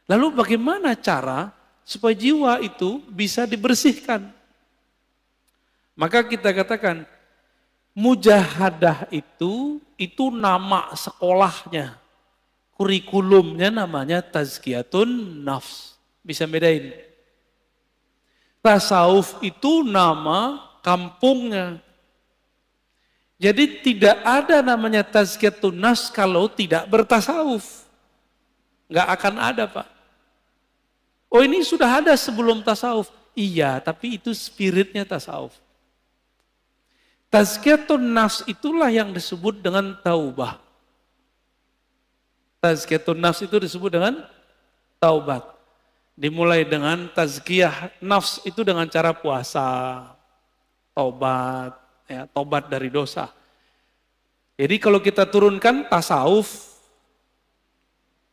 Lalu bagaimana cara supaya jiwa itu bisa dibersihkan? Maka kita katakan, mujahadah itu nama sekolahnya. Kurikulumnya namanya tazkiyatun nafs. Bisa bedain. Tasawuf itu nama kampungnya. Jadi tidak ada namanya tazkiyatun nafs kalau tidak bertasawuf. Nggak akan ada, Pak. Oh, ini sudah ada sebelum tasawuf. Iya, tapi itu spiritnya tasawuf. Tazkiyatun nafs itulah yang disebut dengan taubah. Tazkiyatun nafs itu disebut dengan taubat. Dimulai dengan tazkiyah nafs itu dengan cara puasa, taubat, ya, taubat dari dosa. Jadi kalau kita turunkan tasawuf,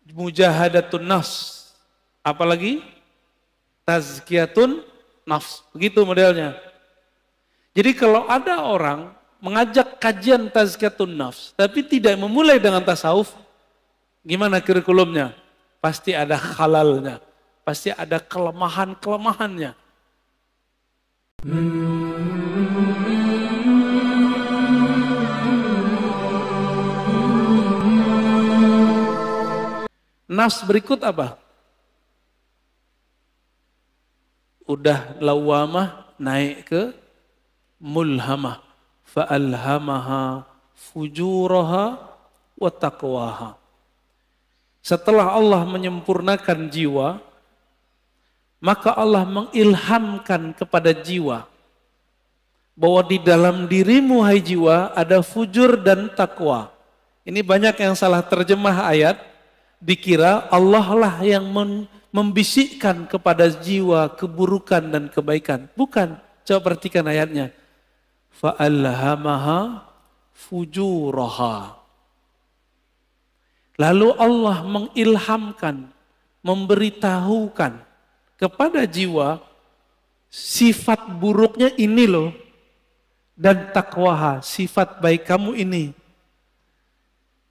mujahadatun nafs, apalagi tazkiyatun nafs, begitu modelnya. Jadi kalau ada orang mengajak kajian tazkiyatun nafs, tapi tidak memulai dengan tasawuf, gimana kurikulumnya? Pasti ada halalnya, pasti ada kelemahan-kelemahannya. Nafs berikut apa? Udah lawamah naik ke mulhamah. Fa'alhamaha fujuraha wa taqwaha. Setelah Allah menyempurnakan jiwa, maka Allah mengilhamkan kepada jiwa bahwa di dalam dirimu, hai jiwa, ada fujur dan takwa. Ini banyak yang salah terjemah ayat, dikira Allah lah yang membisikkan kepada jiwa keburukan dan kebaikan. Bukan, coba perhatikan ayatnya. Fa'alhamaha fujuraha. Lalu Allah mengilhamkan, memberitahukan kepada jiwa sifat buruknya ini loh, dan takwaha, sifat baik kamu ini.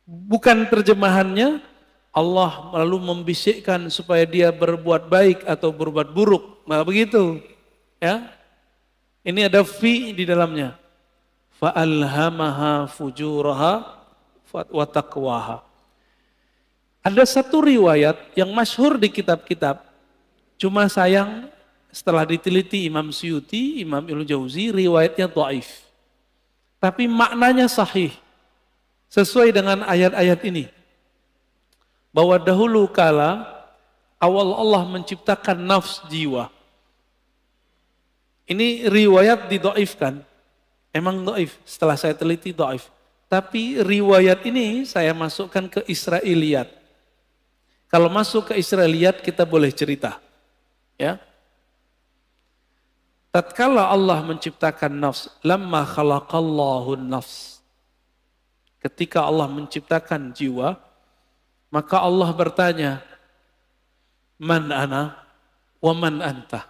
Bukan terjemahannya Allah lalu membisikkan supaya dia berbuat baik atau berbuat buruk. Nah begitu. Ya. Ini ada fi di dalamnya. Fa'alhamaha fujuraha wa taqwaha. Ada satu riwayat yang masyhur di kitab-kitab. Cuma sayang setelah diteliti Imam Suyuti, Imam Ibnu Jauzi, riwayatnya dhaif. Tapi maknanya sahih. Sesuai dengan ayat-ayat ini. Bahwa dahulu kala awal Allah menciptakan nafs jiwa. Ini riwayat didhaifkan. Emang dhaif, setelah saya teliti dhaif. Tapi riwayat ini saya masukkan ke Israiliyat. Kalau masuk ke Israiliyat kita boleh cerita. Ya. Tatkala Allah menciptakan nafs, lamma khalaqallahu nafs. Ketika Allah menciptakan jiwa, maka Allah bertanya, man ana wa man anta.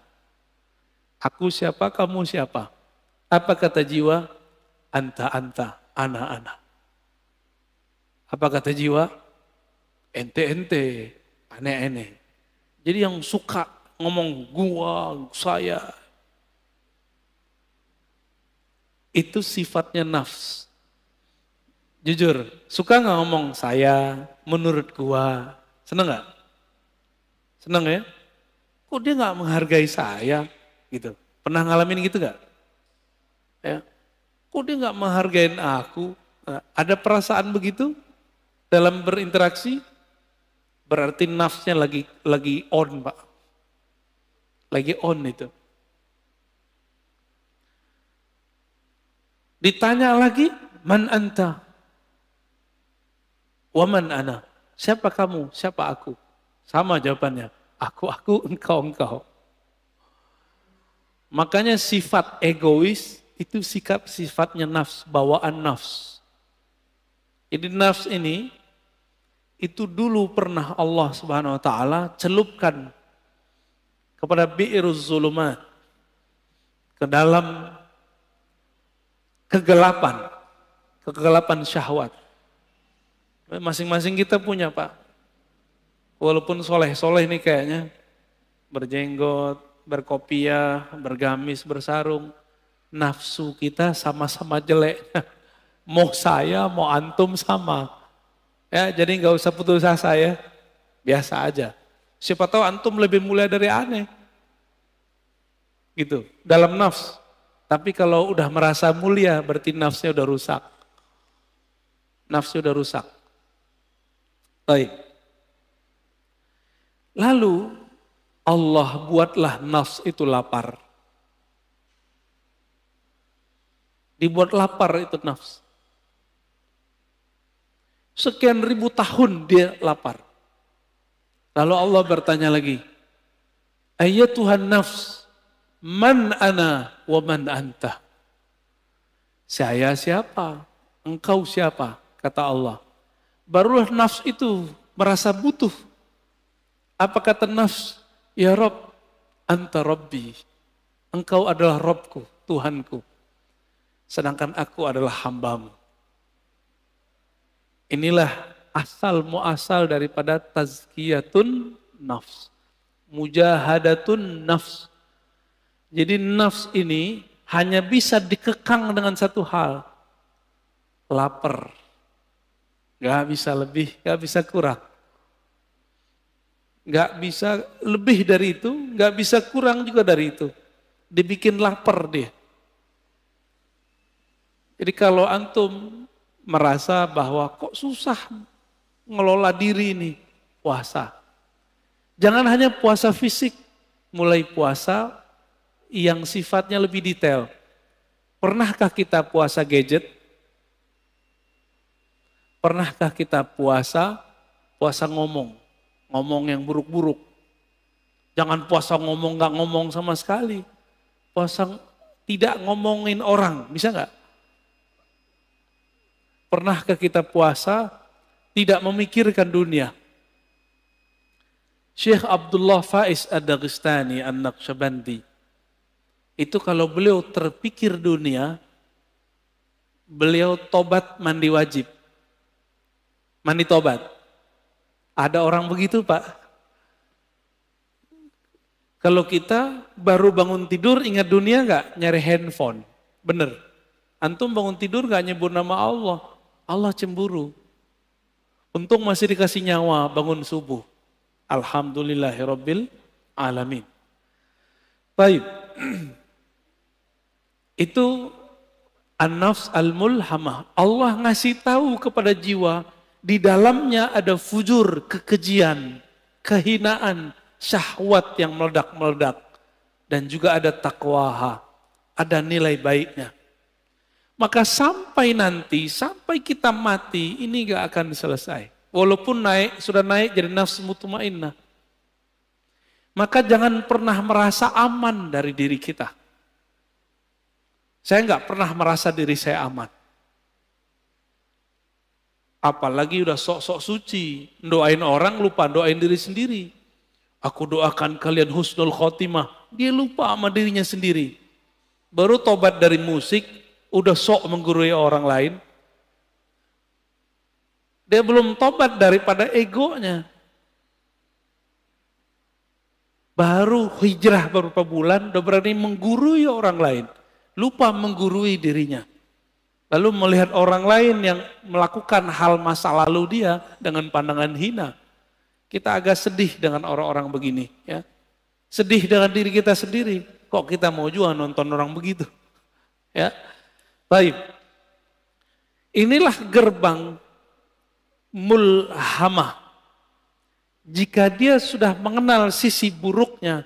Aku siapa, kamu siapa? Apa kata jiwa? Anta, ana. Apa kata jiwa? Ente, aneh. Jadi yang suka ngomong gua, saya, itu sifatnya nafs. Jujur, suka nggak ngomong saya, menurut gua, seneng nggak? Seneng ya? Kok dia nggak menghargai saya? Gitu. Pernah ngalamin gitu nggak? Ya. Kok dia nggak menghargain aku? Nah, ada perasaan begitu dalam berinteraksi? Berarti nafsnya lagi on, Pak. Lagi on itu. Ditanya lagi, man anta? Waman ana? Siapa kamu? Siapa aku? Sama jawabannya. Aku, engkau. Makanya sifat egois itu sifatnya nafs, bawaan nafs. Jadi nafs ini itu dulu pernah Allah Subhanahu wa taala celupkan kepada bi'iruz zulumat, ke dalam kegelapan syahwat. Masing-masing kita punya, Pak. Walaupun soleh-soleh nih kayaknya, berjenggot, berkopiah, bergamis, bersarung, nafsu kita sama-sama jelek. Mau saya, mau antum sama. Ya, jadi nggak usah putus asa ya, biasa aja. Siapa tahu antum lebih mulia dari aneh. Gitu, dalam nafs. Tapi kalau udah merasa mulia, berarti nafsnya udah rusak. Nafsu udah rusak. Baik. Lalu Allah buatlah nafs itu lapar. Dibuat lapar itu nafs. Sekian ribu tahun dia lapar. Lalu Allah bertanya lagi, Tuhan nafs, man ana wa man anta. Saya siapa? Engkau siapa? Kata Allah. Barulah nafs itu merasa butuh. Apa kata nafs? Ya Rob, anta Robbi. Engkau adalah Robku, Tuhanku. Sedangkan aku adalah hambamu. Inilah asal muasal daripada tazkiyatun nafs. Mujahadatun nafs. Jadi nafs ini hanya bisa dikekang dengan satu hal. Lapar. Gak bisa lebih, gak bisa kurang. Gak bisa lebih dari itu, gak bisa kurang juga dari itu. Dibikin lapar dia. Jadi kalau antum merasa bahwa kok susah ngelola diri ini, puasa. Jangan hanya puasa fisik, mulai puasa yang sifatnya lebih detail. Pernahkah kita puasa gadget? Pernahkah kita puasa ngomong? Ngomong yang buruk-buruk. Jangan puasa ngomong gak ngomong sama sekali. Puasa tidak ngomongin orang, bisa gak? Pernahkah kita puasa tidak memikirkan dunia? Syekh Abdullah Faiz Ad-Daghestani An-Naqsyabandi itu kalau beliau terpikir dunia, beliau tobat mandi wajib. Mandi tobat. Ada orang begitu Pak. Kalau kita baru bangun tidur ingat dunia gak? Nyari handphone. Bener. Antum bangun tidur gak nyebut nama Allah. Allah cemburu. Untung masih dikasih nyawa bangun subuh. Alhamdulillahirabbil alamin. Baik. Itu an-nafs al-mulhamah. Allah ngasih tahu kepada jiwa di dalamnya ada fujur, kekejian, kehinaan, syahwat yang meledak-meledak dan juga ada taqwaha, ada nilai baiknya. Maka sampai nanti, sampai kita mati, ini gak akan selesai. Walaupun sudah naik jadi nafsu mutmainnah. Maka jangan pernah merasa aman dari diri kita. Saya gak pernah merasa diri saya aman. Apalagi udah sok-sok suci, doain orang lupa doain diri sendiri. Aku doakan kalian husnul khotimah, dia lupa sama dirinya sendiri. Baru tobat dari musik, udah sok menggurui orang lain. Dia belum tobat daripada egonya. Baru hijrah beberapa bulan, udah berani menggurui orang lain. Lupa menggurui dirinya. Lalu melihat orang lain yang melakukan hal masa lalu dia dengan pandangan hina. Kita agak sedih dengan orang-orang begini. Ya. Sedih dengan diri kita sendiri. Kok kita mau juga nonton orang begitu? Ya. Baik, inilah gerbang mulhamah. Jika dia sudah mengenal sisi buruknya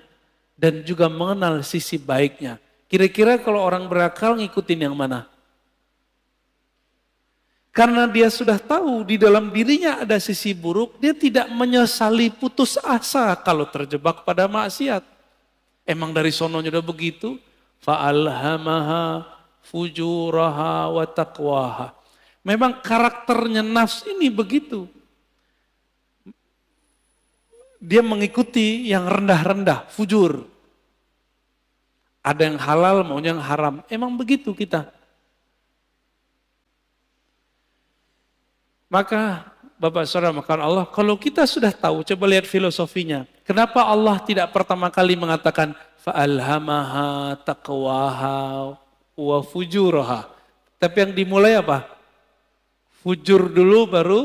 dan juga mengenal sisi baiknya. Kira-kira kalau orang berakal ngikutin yang mana? Karena dia sudah tahu di dalam dirinya ada sisi buruk, dia tidak menyesali putus asa kalau terjebak pada maksiat. Emang dari sononya udah begitu? Fa'alhamaha fujuraha wa taqwaha. Memang karakternya nafs ini begitu. Dia mengikuti yang rendah-rendah, fujur. Ada yang halal, maunya yang haram. Emang begitu kita. Maka Bapak saudara makan Allah, kalau kita sudah tahu, coba lihat filosofinya. Kenapa Allah tidak pertama kali mengatakan fa'alhamaha taqwaha wa fujuraha. Tapi yang dimulai apa? Fujur dulu baru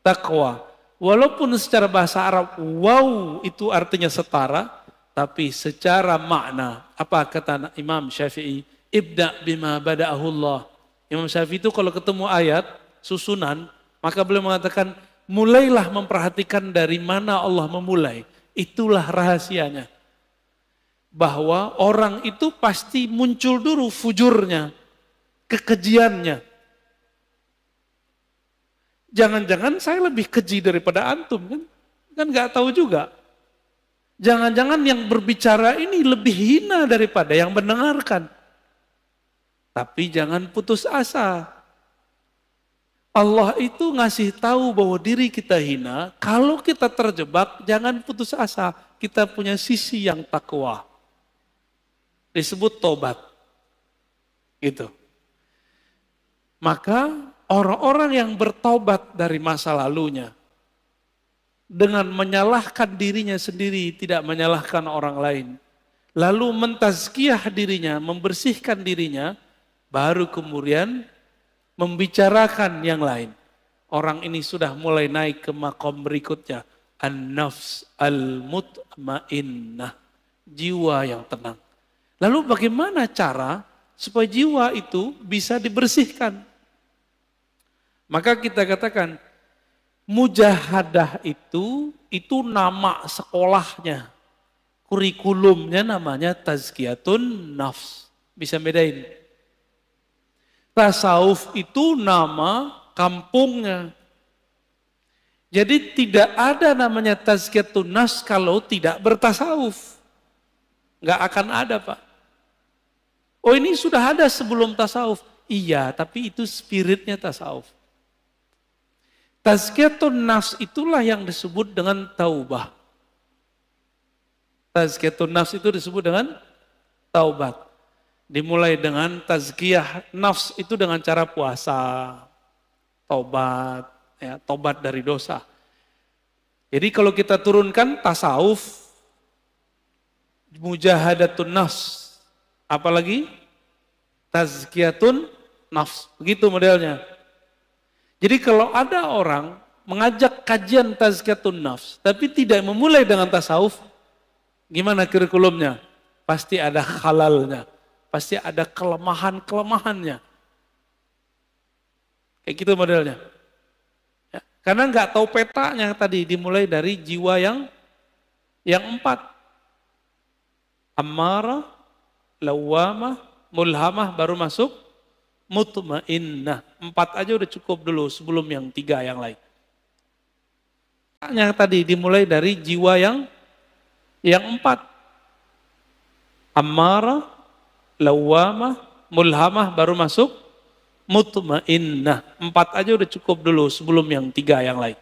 taqwa. Walaupun secara bahasa Arab wow itu artinya setara, tapi secara makna apa kata Imam Syafi'i? Ibda bima bada'ahullah. Imam Syafi'i itu kalau ketemu ayat susunan, maka beliau mengatakan, mulailah memperhatikan dari mana Allah memulai. Itulah rahasianya. Bahwa orang itu pasti muncul dulu fujurnya, kekejiannya. Jangan-jangan saya lebih keji daripada antum kan? Kan gak tahu juga. Jangan-jangan yang berbicara ini lebih hina daripada yang mendengarkan. Tapi jangan putus asa. Allah itu ngasih tahu bahwa diri kita hina, kalau kita terjebak jangan putus asa, kita punya sisi yang takwa. Disebut tobat. Gitu. Maka orang-orang yang bertobat dari masa lalunya, dengan menyalahkan dirinya sendiri, tidak menyalahkan orang lain, lalu mentazkiyah dirinya, membersihkan dirinya, baru kemudian membicarakan yang lain. Orang ini sudah mulai naik ke makom berikutnya. An-nafs al-mutmainnah. Jiwa yang tenang. Lalu bagaimana cara supaya jiwa itu bisa dibersihkan? Maka kita katakan, mujahadah itu nama sekolahnya. Kurikulumnya namanya tazkiyatun nafs. Bisa bedain? Tasawuf itu nama kampungnya. Jadi tidak ada namanya tazkiyatun nafs kalau tidak bertasawuf. Nggak akan ada, Pak. Oh, ini sudah ada sebelum tasawuf. Iya, tapi itu spiritnya tasawuf. Tazkiyatun nafs itulah yang disebut dengan taubah. Tazkiyatun nafs itu disebut dengan taubat. Dimulai dengan tazkiyah nafs itu dengan cara puasa, tobat, ya, tobat dari dosa. Jadi kalau kita turunkan tasawuf, mujahadatun nafs, apalagi tazkiyatun nafs, begitu modelnya. Jadi kalau ada orang mengajak kajian tazkiyatun nafs, tapi tidak memulai dengan tasawuf, gimana kurikulumnya? Pasti ada halalnya. Pasti ada kelemahan-kelemahannya. Kayak gitu modelnya. Ya, karena nggak tahu petanya tadi, dimulai dari jiwa yang 4. Ammarah, lawamah, mulhamah, baru masuk mutmainnah. 4 aja udah cukup dulu sebelum yang 3 yang lain. Petanya tadi dimulai dari jiwa yang 4. Ammarah, lawamah, mulhamah, baru masuk mutmainnah. 4 aja udah cukup dulu sebelum yang 3 yang lain.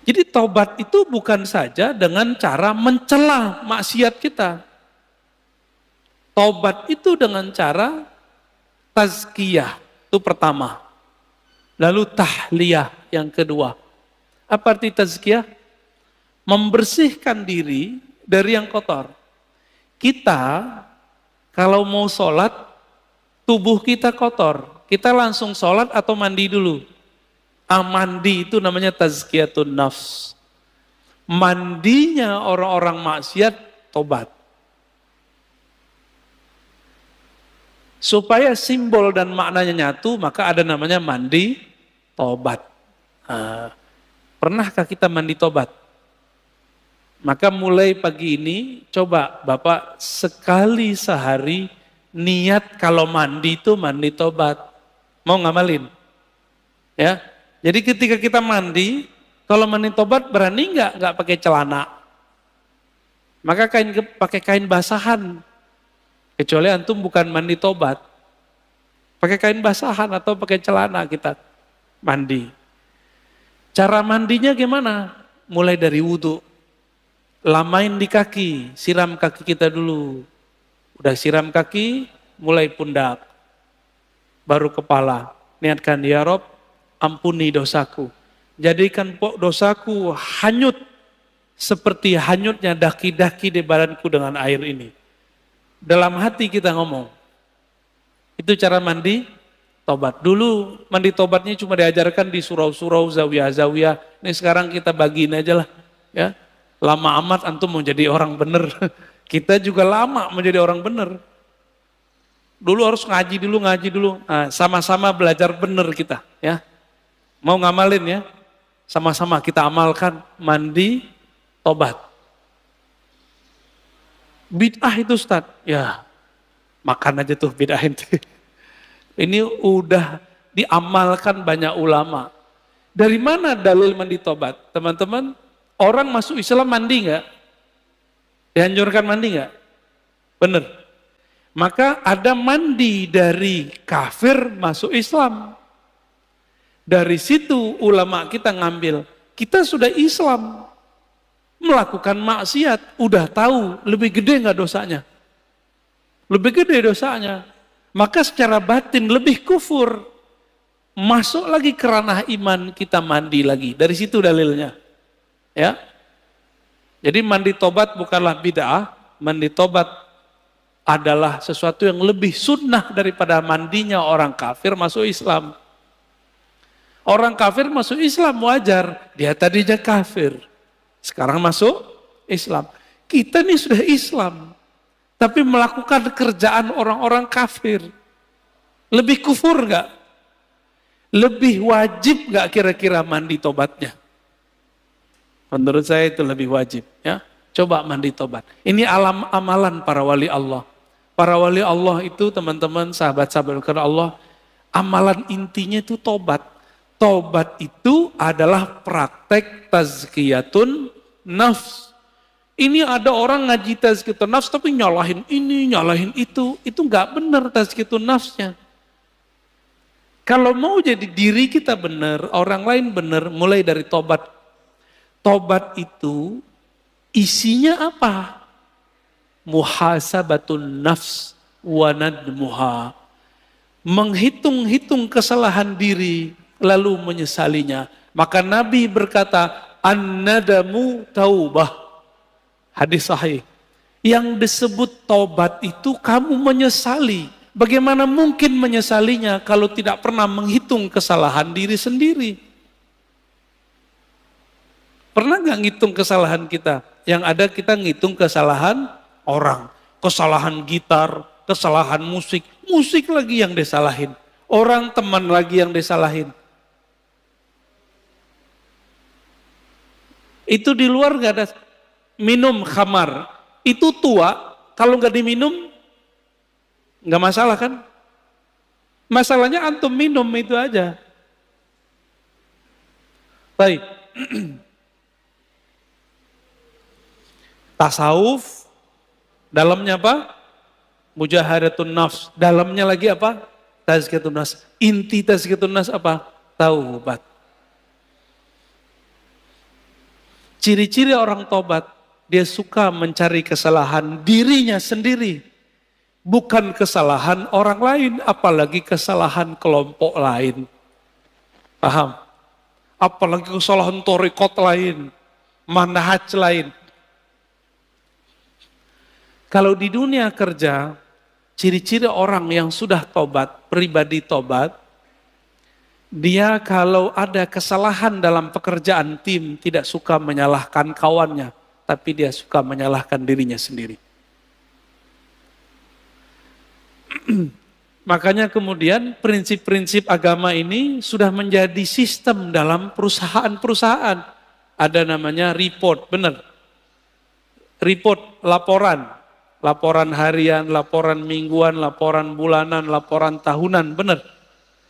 Jadi taubat itu bukan saja dengan cara mencela maksiat kita. Taubat itu dengan cara tazkiyah, itu pertama. Lalu tahliyah yang kedua. Apa arti tazkiyah? Membersihkan diri dari yang kotor. Kita kalau mau sholat, tubuh kita kotor. Kita langsung sholat atau mandi dulu? Mandi itu namanya tazkiyatun nafs. Mandinya orang-orang maksiat, tobat. Supaya simbol dan maknanya nyatu, maka ada namanya mandi tobat. Pernahkah kita mandi tobat? Maka mulai pagi ini, coba Bapak sekali sehari niat kalau mandi itu mandi tobat. Mau ngamalin? Ya. Jadi ketika kita mandi, kalau mandi tobat berani nggak pakai celana? Maka pakai kain basahan. Kecuali antum bukan mandi tobat. Pakai kain basahan atau pakai celana kita mandi. Cara mandinya gimana? Mulai dari wudhu. Lamain di kaki, siram kaki kita dulu. Udah siram kaki, mulai pundak. Baru kepala. niatkan, ya Rob, ampuni dosaku. Jadikan dosaku hanyut seperti hanyutnya daki-daki di badanku dengan air ini. Dalam hati kita ngomong. Itu cara mandi tobat. Dulu mandi tobatnya cuma diajarkan di surau-surau, zawiyah-zawiyah. Ini sekarang kita bagiin aja lah. Ya. Lama amat antum mau jadi orang bener. Kita juga lama menjadi orang bener. Dulu harus ngaji dulu. Nah, sama-sama belajar bener kita. Ya. Mau ngamalin ya. Sama-sama kita amalkan mandi tobat. Bid'ah itu Ustaz. Ya, makan aja tuh bid'ah itu. Ini udah diamalkan banyak ulama. Dari mana dalil mandi tobat? Teman-teman, orang masuk Islam mandi nggak? Dianjurkan mandi nggak? Bener. Maka ada mandi dari kafir masuk Islam. Dari situ ulama kita ngambil, kita sudah Islam. Melakukan maksiat, udah tahu lebih gede nggak dosanya? Lebih gede dosanya. Maka secara batin lebih kufur. Masuk lagi ke ranah iman, kita mandi lagi. Dari situ dalilnya. Ya. Jadi mandi tobat bukanlah bid'ah, mandi tobat adalah sesuatu yang lebih sunnah daripada mandinya orang kafir masuk Islam. Orang kafir masuk Islam wajar, dia tadinya kafir. Sekarang masuk Islam. Kita nih sudah Islam, tapi melakukan kerjaan orang-orang kafir. Lebih kufur nggak? Lebih wajib nggak kira-kira mandi tobatnya? Menurut saya itu lebih wajib. Ya, coba mandi tobat. Ini amalan para wali Allah. Para wali Allah itu teman-teman, sahabat-sahabat karena Allah, amalan intinya itu tobat. Tobat itu adalah praktek tazkiyatun nafs. Ini ada orang ngaji tazkiyatun nafs tapi nyalahin ini, nyalahin itu nggak benar tazkiyatun nafsnya. Kalau mau jadi diri kita benar, orang lain benar, mulai dari tobat. Tobat itu isinya apa? Muhasabatun nafs wa nadmuha. Menghitung-hitung kesalahan diri lalu menyesalinya. Maka Nabi berkata, an-nadamu taubah. Hadis sahih. Yang disebut tobat itu kamu menyesali. Bagaimana mungkin menyesalinya kalau tidak pernah menghitung kesalahan diri sendiri? Pernah nggak ngitung kesalahan kita? Yang ada kita ngitung kesalahan orang. Kesalahan gitar, kesalahan musik. Musik lagi yang disalahin. Orang teman lagi yang disalahin. Itu di luar nggak ada. Minum khamar. Itu tua, kalau nggak diminum, nggak masalah kan? Masalahnya antum minum itu aja. Baik. Tasawuf, dalamnya apa? Mujahadatun nafs. Dalamnya lagi apa? Tazkiyatun nafs. Inti tazkiyatun nafs apa? Taubat. Ciri-ciri orang tobat, dia suka mencari kesalahan dirinya sendiri. Bukan kesalahan orang lain, apalagi kesalahan kelompok lain. Paham? Apalagi kesalahan torikot lain, manhaj lain. Kalau di dunia kerja, ciri-ciri orang yang sudah tobat, pribadi tobat, dia kalau ada kesalahan dalam pekerjaan tim, tidak suka menyalahkan kawannya, tapi dia suka menyalahkan dirinya sendiri. Makanya kemudian prinsip-prinsip agama ini sudah menjadi sistem dalam perusahaan-perusahaan. Ada namanya report, benar. Report, laporan. Laporan harian, laporan mingguan, laporan bulanan, laporan tahunan, benar.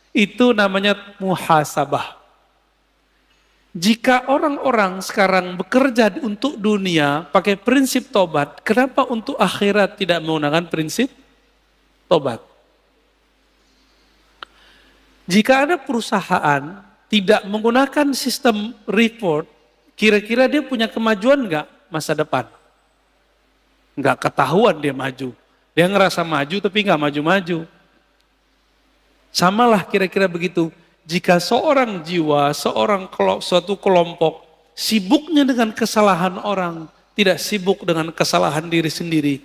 Itu namanya muhasabah. Jika orang-orang sekarang bekerja untuk dunia pakai prinsip tobat, kenapa untuk akhirat tidak menggunakan prinsip tobat? Jika ada perusahaan tidak menggunakan sistem report, kira-kira dia punya kemajuan enggak masa depan? Enggak ketahuan dia maju. Dia ngerasa maju tapi enggak maju-maju. Samalah kira-kira begitu. Jika seorang jiwa, suatu kelompok sibuknya dengan kesalahan orang, tidak sibuk dengan kesalahan diri sendiri,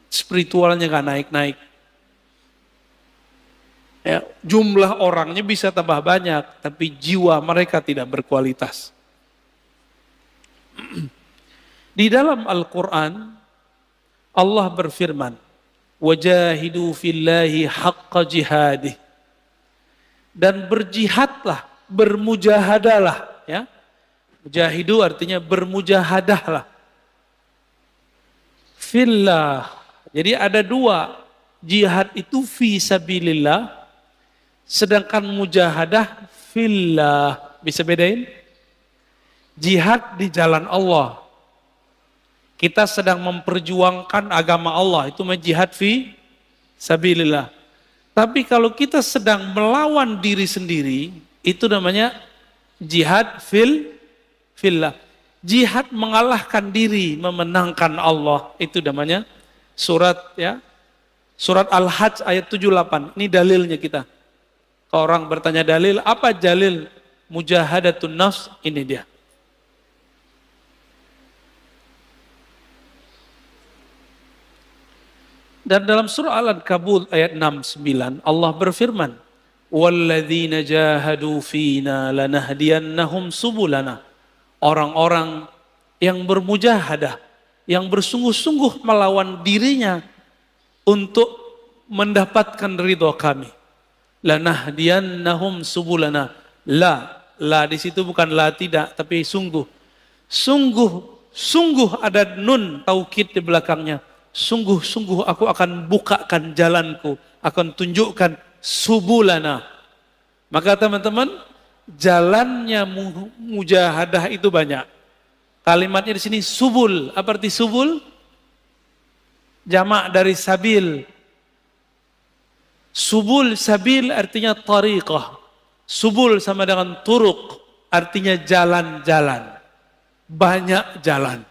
spiritualnya gak naik-naik. Ya, jumlah orangnya bisa tambah banyak, tapi jiwa mereka tidak berkualitas. Di dalam Al-Quran, Allah berfirman, "Wajahidu fillahi haqqa jihadih." Dan berjihadlah, bermujahadalah, ya. Mujahidu artinya bermujahadahlah. Fillah. Jadi ada dua, jihad itu fi sabilillah, sedangkan mujahadah fillah. Bisa bedain? Jihad di jalan Allah. Kita sedang memperjuangkan agama Allah, itu jihad fi sabilillah. Tapi kalau kita sedang melawan diri sendiri, itu namanya jihad fillah. Jihad mengalahkan diri, memenangkan Allah, itu namanya surat Al-Hajj ayat 78. Ini dalilnya kita. Kalau orang bertanya dalil, apa dalil mujahadatun nafs? Ini dia. Dan dalam surah Al-Ankabut ayat 69 Allah berfirman, "Walladzina jahadu fina lanahdiyannahum subulana." Orang-orang yang bermujahadah, yang bersungguh-sungguh melawan dirinya untuk mendapatkan ridho kami. Lanahdiyannahum subulana. La di situ bukan la tidak, tapi sungguh. Sungguh ada nun taukid di belakangnya. Sungguh-sungguh aku akan bukakan jalanku, akan tunjukkan subulana. Maka teman-teman, jalannya mujahadah itu banyak. Kalimatnya di sini subul. Apa arti subul? Jamak dari sabil. Subul, sabil artinya tariqah. Subul sama dengan turuk, artinya jalan-jalan. Banyak jalan.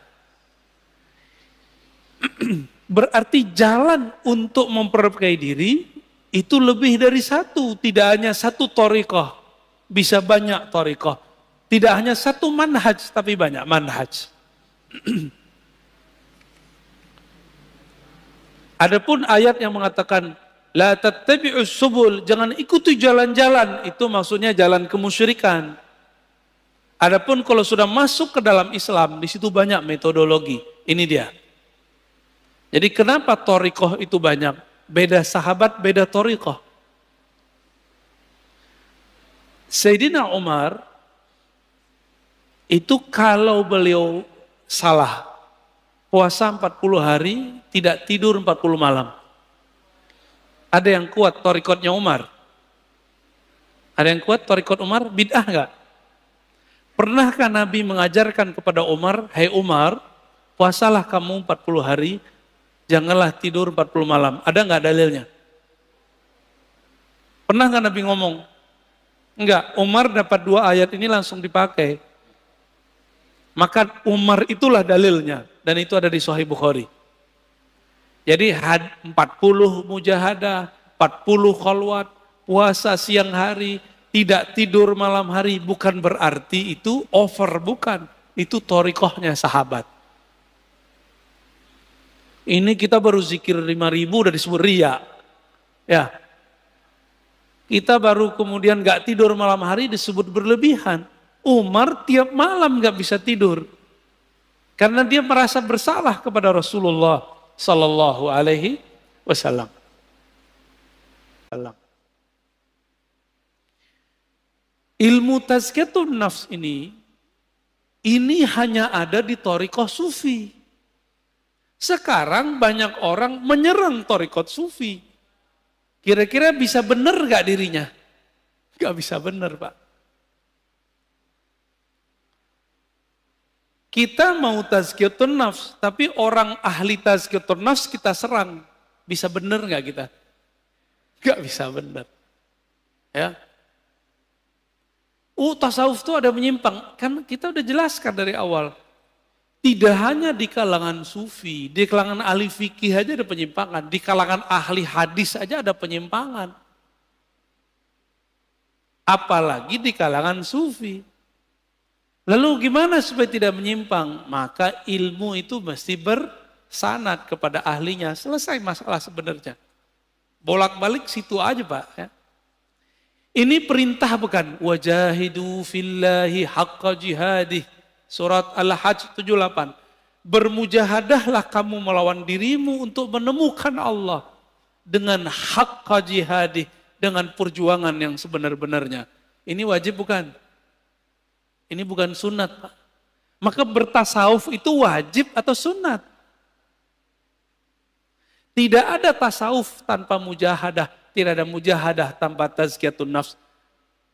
Berarti jalan untuk memperbaiki diri itu lebih dari satu, tidak hanya satu thariqah, bisa banyak thariqah. Tidak hanya satu manhaj, tapi banyak manhaj. Adapun ayat yang mengatakan la tattabi'us subul, jangan ikuti jalan-jalan, itu maksudnya jalan kemusyrikan. Adapun kalau sudah masuk ke dalam Islam, di situ banyak metodologi. Ini dia. Jadi kenapa thariqah itu banyak? Beda sahabat, beda thariqah. Sayyidina Umar, itu kalau beliau salah, puasa 40 hari, tidak tidur 40 malam. Ada yang kuat thariqatnya Umar? Ada yang kuat thariqat Umar? Bid'ah enggak? Pernahkah Nabi mengajarkan kepada Umar, "Hai Umar, puasalah kamu 40 hari, janganlah tidur 40 malam." Ada enggak dalilnya? Pernah enggak Nabi ngomong? Enggak, Umar dapat 2 ayat ini langsung dipakai. Maka Umar itulah dalilnya, dan itu ada di Sahih Bukhari. Jadi 40 mujahadah, 40 khalwat, puasa siang hari, tidak tidur malam hari, bukan berarti itu over, bukan. Itu thariqahnya sahabat. Ini kita baru zikir 5.000 udah disebut riya. Ya. Kita baru kemudian gak tidur malam hari disebut berlebihan. Umar tiap malam gak bisa tidur. Karena dia merasa bersalah kepada Rasulullah Sallallahu Alaihi Wasallam. Ilmu tazkiyatun nafs ini hanya ada di thariqah sufi. Sekarang banyak orang menyerang thariqat sufi. Kira-kira bisa benar gak dirinya? Gak bisa benar, Pak. Kita mau tazkiyatun nafs, tapi orang ahli tazkiyatun nafs kita serang. Bisa benar gak kita? Gak bisa benar. Ya. Tasawuf itu ada menyimpang. Kan kita udah jelaskan dari awal. Tidak hanya di kalangan sufi, di kalangan ahli fikih aja ada penyimpangan. Di kalangan ahli hadis aja ada penyimpangan. Apalagi di kalangan sufi. Lalu gimana supaya tidak menyimpang? Maka ilmu itu mesti bersanad kepada ahlinya. Selesai masalah sebenarnya. Bolak-balik situ aja Pak. Ya. Ini perintah bukan? Wajahidu fillahi haqqa jihadih. Surat Al-Hajj 78. Bermujahadahlah kamu melawan dirimu untuk menemukan Allah. Dengan haqqa jihadih. Dengan perjuangan yang sebenar-benarnya. Ini wajib bukan? Ini bukan sunat Pak. Maka bertasawuf itu wajib atau sunat? Tidak ada tasawuf tanpa mujahadah. Tidak ada mujahadah tanpa tazkiyatun nafs.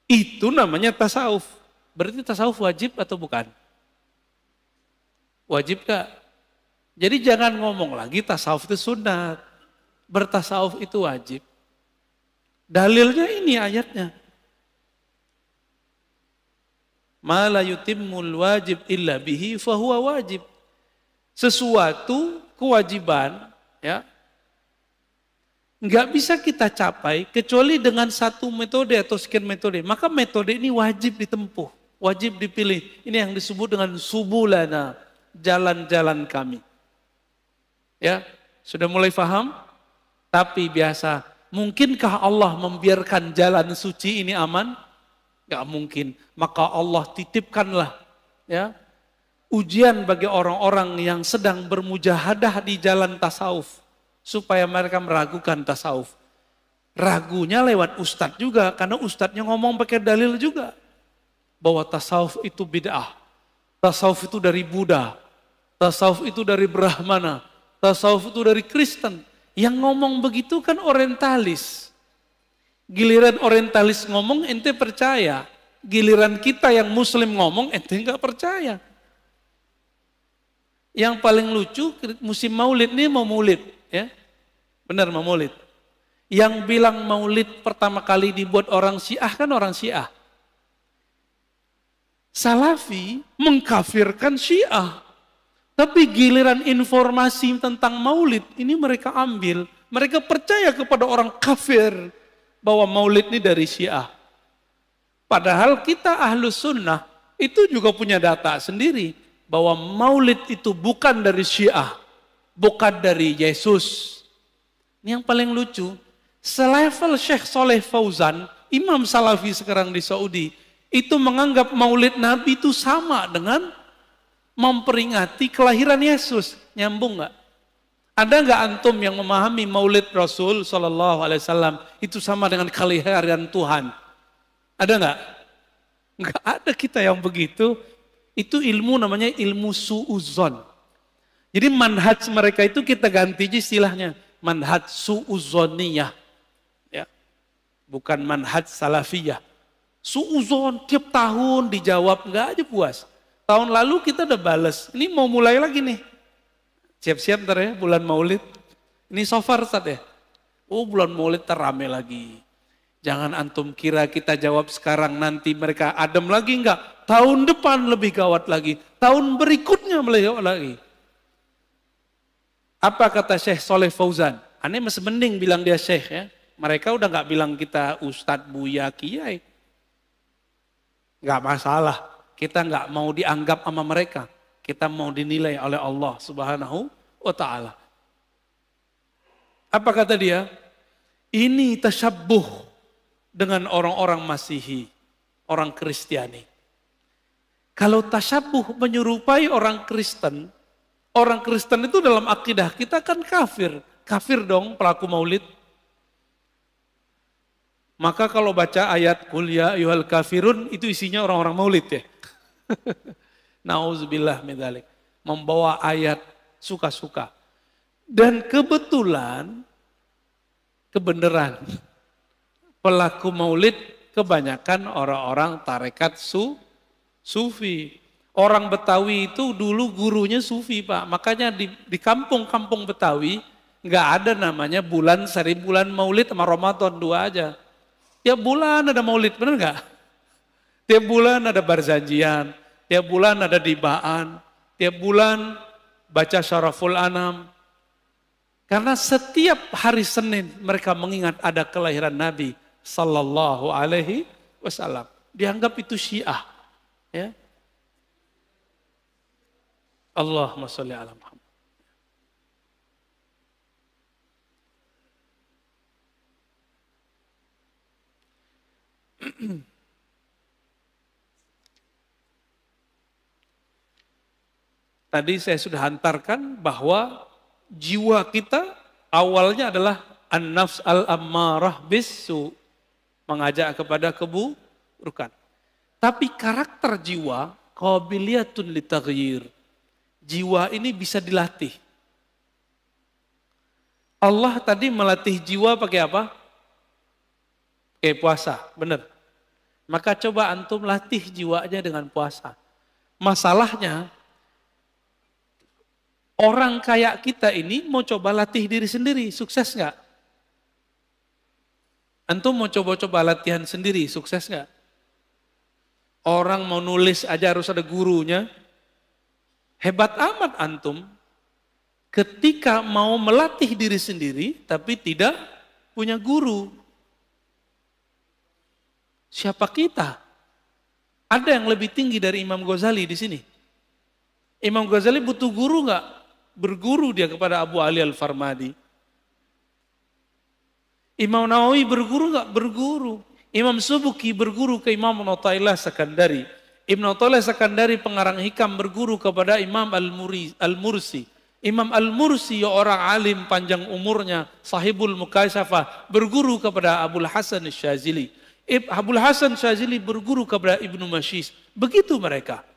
Itu namanya tasawuf. Berarti tasawuf wajib atau bukan? Wajib Kak? Jadi jangan ngomong lagi tasawuf itu sunat. Bertasawuf itu wajib. Dalilnya ini ayatnya. Ma la yutimmul wajib illa bihi fahuwa wajib. Sesuatu kewajiban ya nggak bisa kita capai kecuali dengan satu metode atau sekian metode. Maka metode ini wajib ditempuh, wajib dipilih. Ini yang disebut dengan subulana, jalan-jalan kami. Ya, sudah mulai paham? Tapi biasa, mungkinkah Allah membiarkan jalan suci ini aman? Gak mungkin. Maka Allah titipkanlah ya ujian bagi orang-orang yang sedang bermujahadah di jalan tasawuf supaya mereka meragukan tasawuf. Ragunya lewat ustadz juga karena ustadznya ngomong pakai dalil juga bahwa tasawuf itu bid'ah. Tasawuf itu dari Buddha. Tasawuf itu dari Brahmana. Tasawuf itu dari Kristen. Yang ngomong begitu kan orientalis. Giliran orientalis ngomong ente percaya. Giliran kita yang muslim ngomong ente nggak percaya. Yang paling lucu musim maulid ini mau maulid. Ya, benar mau maulid. Yang bilang maulid pertama kali dibuat orang Syiah kan orang Syiah. Salafi mengkafirkan Syiah. Tapi giliran informasi tentang maulid ini mereka ambil. Mereka percaya kepada orang kafir bahwa maulid ini dari Syiah. Padahal kita ahlus sunnah itu juga punya data sendiri. Bahwa maulid itu bukan dari Syiah. Bukan dari Yesus. Ini yang paling lucu. Selevel Syekh Soleh Fauzan, imam salafi sekarang di Saudi. Itu menganggap maulid Nabi itu sama dengan memperingati kelahiran Yesus. Nyambung gak? Ada nggak antum yang memahami maulid Rasul Sallallahu Alaihi Wasallam itu sama dengan kelahiran Tuhan? Ada nggak? Nggak ada kita yang begitu. Itu ilmu namanya ilmu su'uzon. Jadi manhaj mereka itu kita ganti istilahnya manhaj su'uzoniyah, ya, bukan manhaj salafiyah. Su'uzon tiap tahun dijawab nggak aja puas. Tahun lalu kita udah balas. Ini mau mulai lagi nih. Siap-siap ntar ya, bulan maulid. Ini so far Ustaz ya. Oh bulan maulid terame lagi. Jangan antum kira kita jawab sekarang nanti mereka adem lagi enggak. Tahun depan lebih gawat lagi. Tahun berikutnya lebih gawat lagi. Apa kata Syekh Soleh Fauzan? Aneh masih mending bilang dia Syekh ya. Mereka udah enggak bilang kita Ustadz, Buya, Kiai. Enggak masalah. Kita enggak mau dianggap sama mereka. Kita mau dinilai oleh Allah Subhanahu wa ta'ala. Apa kata dia? Ini tasyabbuh dengan orang-orang Masihi, orang Kristiani. Kalau tasyabbuh menyerupai orang Kristen itu dalam akidah kita kan kafir. Kafir dong pelaku maulid. Maka kalau baca ayat Qul ya ayyuhal kafirun itu isinya orang-orang maulid ya. Nauzubillah min dzalik. Membawa ayat suka-suka. Dan kebetulan kebenaran pelaku maulid kebanyakan orang-orang tarekat sufi. Orang Betawi itu dulu gurunya sufi Pak. Makanya di kampung-kampung Betawi nggak ada namanya bulan maulid sama Ramadan dua aja. Tiap bulan ada maulid, benar nggak? Tiap bulan ada barzanjian. Tiap bulan ada dibaan, tiap bulan baca Syaraful Anam. Karena setiap hari Senin mereka mengingat ada kelahiran Nabi Sallallahu Alaihi wasallam. Dianggap itu Syiah. Ya. Allahumma sholli ala Muhammad. Tadi saya sudah hantarkan bahwa jiwa kita awalnya adalah an-nafs al-ammarah bisu, mengajak kepada keburukan. Tapi karakter jiwa qabiliyatun litaghyir. Jiwa ini bisa dilatih. Allah tadi melatih jiwa pakai apa? Pakai puasa, benar. Maka coba antum latih jiwanya dengan puasa. Masalahnya, orang kayak kita ini mau coba latih diri sendiri, sukses nggak? Antum mau coba-coba latihan sendiri, sukses nggak? Orang mau nulis aja harus ada gurunya. Hebat amat antum ketika mau melatih diri sendiri tapi tidak punya guru. Siapa kita? Ada yang lebih tinggi dari Imam Ghazali di sini. Imam Ghazali butuh guru nggak? Berguru dia kepada Abu Ali Al-Farmadi. Imam Nawawi berguru nggak? Berguru. Imam Subuki berguru ke Imam Athaillah Sakandari. Ibn Athaillah Sakandari pengarang hikam berguru kepada Imam Al-Mursi. Imam Al-Mursi orang alim panjang umurnya, sahibul mukasyafah, berguru kepada Abul Hasan Syazili. Abul Hasan Syazili berguru kepada Ibnu Mashis. Begitu mereka.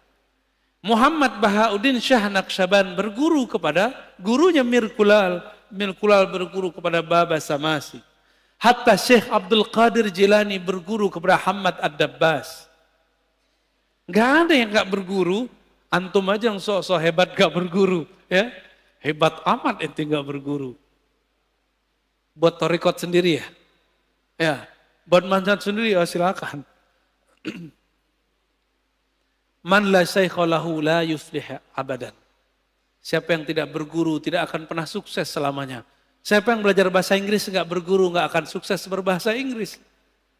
Muhammad Bahauddin Syah Naqsyaban berguru kepada gurunya Mir Kulal. Mir Kulal berguru kepada Baba Samasi. Hatta Syekh Abdul Qadir Jilani berguru kepada Hamad Ad-Dabbas. Gak ada yang gak berguru. Antum aja yang sok-sok hebat gak berguru. Ya, hebat amat ente gak berguru. Buat torikot sendiri ya? Ya, buat manjat sendiri ya silakan. Man la syaikha lahu la yuflih abadan. Siapa yang tidak berguru tidak akan pernah sukses selamanya. Siapa yang belajar bahasa Inggris enggak berguru enggak akan sukses berbahasa Inggris.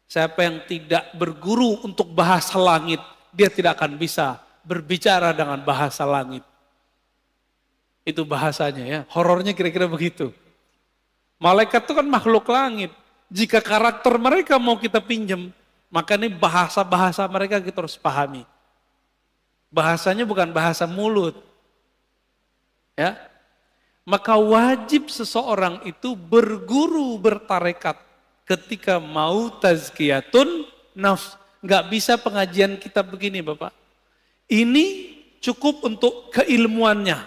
Siapa yang tidak berguru untuk bahasa langit, dia tidak akan bisa berbicara dengan bahasa langit. Itu bahasanya ya. Horornya kira-kira begitu. Malaikat itu kan makhluk langit. Jika karakter mereka mau kita pinjam, maka ini bahasa-bahasa mereka kita harus pahami. Bahasanya bukan bahasa mulut. Ya. Maka wajib seseorang itu berguru bertarekat ketika mau tazkiyatun nafs. Enggak bisa pengajian kita begini Bapak. Ini cukup untuk keilmuannya.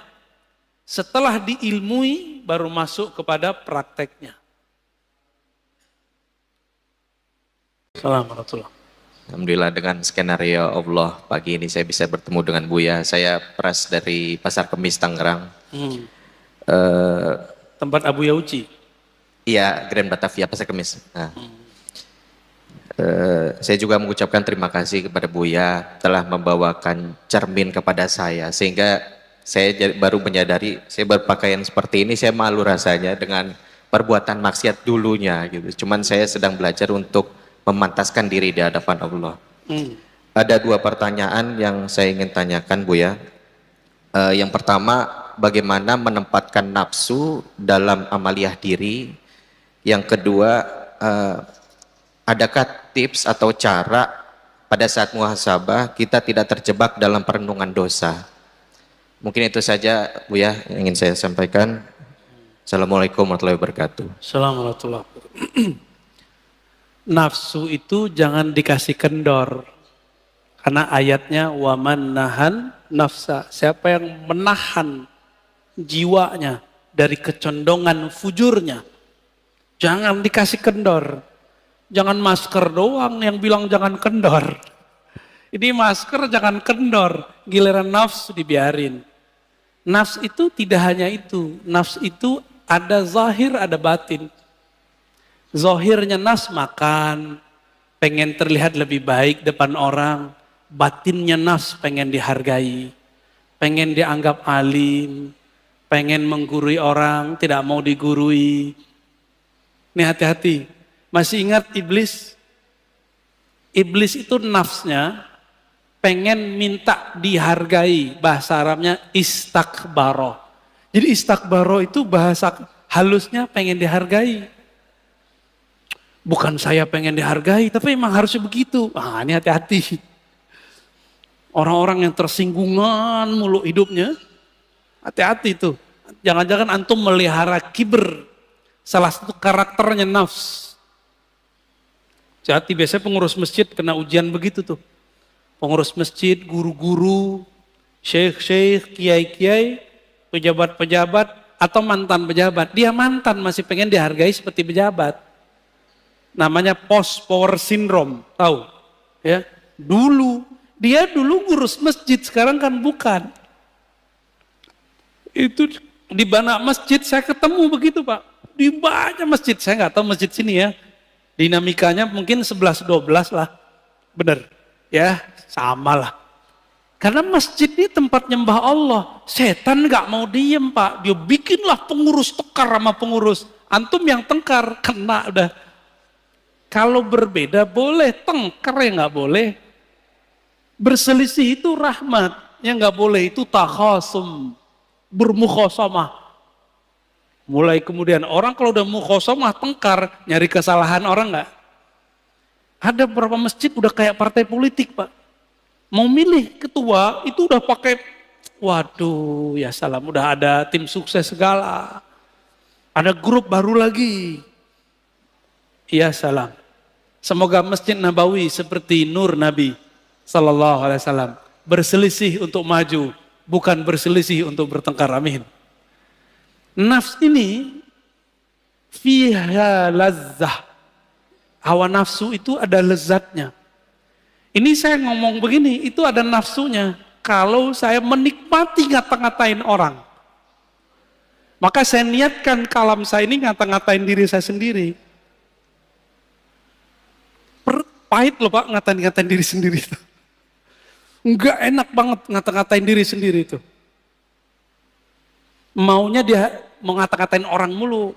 Setelah diilmui baru masuk kepada prakteknya. Assalamualaikum. Alhamdulillah dengan skenario Allah pagi ini saya bisa bertemu dengan Buya. Saya Pras dari Pasar Kemis Tangerang. Tempat Abu Yauci. Iya, Grand Batavia Pasar Kemis. Nah, saya juga mengucapkan terima kasih kepada Buya telah membawakan cermin kepada saya sehingga saya baru menyadari saya berpakaian seperti ini saya malu rasanya dengan perbuatan maksiat dulunya gitu. Cuman saya sedang belajar untuk memantaskan diri di hadapan Allah. Ada dua pertanyaan yang saya ingin tanyakan Buya. Yang pertama, bagaimana menempatkan nafsu dalam amaliyah diri? Yang kedua, adakah tips atau cara pada saat muhasabah kita tidak terjebak dalam perenungan dosa? Mungkin itu saja Buya yang ingin saya sampaikan. Assalamualaikum warahmatullahi wabarakatuh. Assalamualaikum warahmatullahi wabarakatuh. Nafsu itu jangan dikasih kendor. Karena ayatnya waman nahan nafsa. Siapa yang menahan jiwanya dari kecondongan fujurnya. Jangan dikasih kendor. Jangan masker doang yang bilang jangan kendor. Ini masker jangan kendor. Giliran nafsu dibiarin. Nafs itu tidak hanya itu. Nafs itu ada zahir ada batin. Zahirnya nafs makan, pengen terlihat lebih baik depan orang. Batinnya nafs pengen dihargai, pengen dianggap alim, pengen menggurui orang, tidak mau digurui. Ini hati-hati. Masih ingat iblis? Iblis itu nafsnya pengen minta dihargai, bahasa Arabnya istakbaro. Jadi istakbaro itu bahasa halusnya pengen dihargai. Bukan saya pengen dihargai, tapi emang harusnya begitu. Ah, ini hati-hati. Orang-orang yang tersinggungan mulu hidupnya, hati-hati tuh. Jangan-jangan antum melihara kiber, salah satu karakternya nafs. Hati, biasanya pengurus masjid kena ujian begitu tuh. Pengurus masjid, guru-guru, syekh-syekh, kiai-kiai, pejabat-pejabat, atau mantan pejabat. Dia mantan masih pengen dihargai seperti pejabat. Namanya post power syndrome, tahu? Ya, dia dulu ngurus masjid, sekarang kan bukan. Itu di banyak masjid saya ketemu begitu Pak. Di banyak masjid, saya nggak tahu masjid sini ya. Dinamikanya mungkin 11-12 lah. Benar. Ya, sama lah. Karena masjid ini tempat nyembah Allah. Setan nggak mau diem Pak. Dia bikinlah pengurus tekar sama pengurus. Antum yang tengkar, kena udah. Kalau berbeda boleh, tengkar ya nggak boleh. Berselisih itu rahmat. Yang nggak boleh itu takhasum. Bermukhosamah. Mulai kemudian orang kalau udah mukhosamah tengkar, nyari kesalahan orang nggak? Ada beberapa masjid udah kayak partai politik Pak. Mau milih ketua itu udah pakai, waduh ya salam, udah ada tim sukses segala. Ada grup baru lagi. Ya salam. Semoga Masjid Nabawi seperti nur Nabi Sallallahu Alaihi Wasallam. Berselisih untuk maju, bukan berselisih untuk bertengkar, amin. Nafs ini fiha lazzah. Hawa nafsu itu ada lezatnya. Ini saya ngomong begini, itu ada nafsunya. Kalau saya menikmati ngata-ngatain orang, maka saya niatkan kalam saya ini ngata-ngatain diri saya sendiri. Pahit loh Pak ngatain diri sendiri itu. Enggak enak banget ngata-ngatain diri sendiri itu. Maunya dia mau ngata-ngatain orang mulu.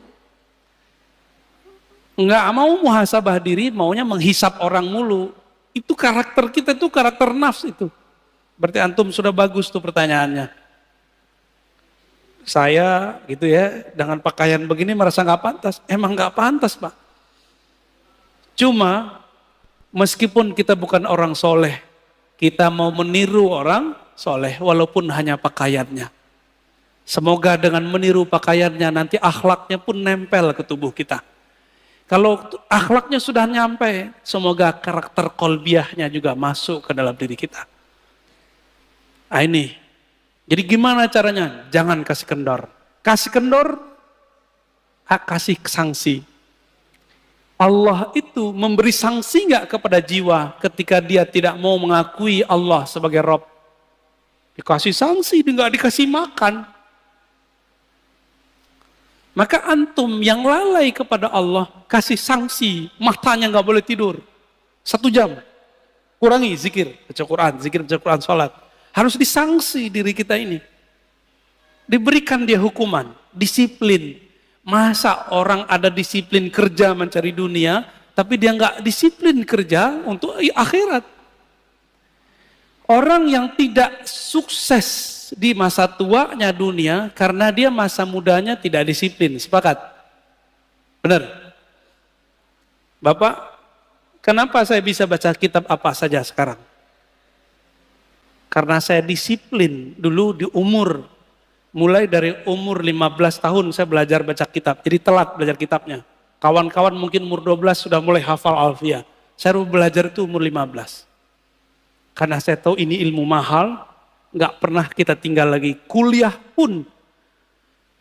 Enggak mau muhasabah diri, maunya menghisap orang mulu. Itu karakter kita, itu karakter nafs itu. Berarti antum sudah bagus tuh pertanyaannya. Saya gitu ya, dengan pakaian begini merasa nggak pantas. Emang nggak pantas Pak. Cuma meskipun kita bukan orang soleh, kita mau meniru orang soleh walaupun hanya pakaiannya. Semoga dengan meniru pakaiannya nanti akhlaknya pun nempel ke tubuh kita. Kalau akhlaknya sudah nyampe, semoga karakter kolbiahnya juga masuk ke dalam diri kita. Nah ini, jadi gimana caranya? Jangan kasih kendor. Kasih kendor, kasih sanksi. Allah itu memberi sanksi nggak kepada jiwa ketika dia tidak mau mengakui Allah sebagai Rabb? Dikasih sanksi, nggak dikasih makan. Maka antum yang lalai kepada Allah, kasih sanksi, matanya nggak boleh tidur. 1 jam, kurangi zikir, baca Quran, sholat. Harus disangsi diri kita ini. Diberikan dia hukuman, disiplin. Masa orang ada disiplin kerja mencari dunia, tapi dia nggak disiplin kerja untuk akhirat. Orang yang tidak sukses di masa tuanya dunia karena dia masa mudanya tidak disiplin. Sepakat? Benar? Bapak, kenapa saya bisa baca kitab apa saja sekarang? Karena saya disiplin dulu di umur. Mulai dari umur 15 tahun saya belajar baca kitab. Jadi telat belajar kitabnya. Kawan-kawan mungkin umur 12 sudah mulai hafal alfiah. Saya belajar itu umur 15. Karena saya tahu ini ilmu mahal, nggak pernah kita tinggal lagi. Kuliah pun,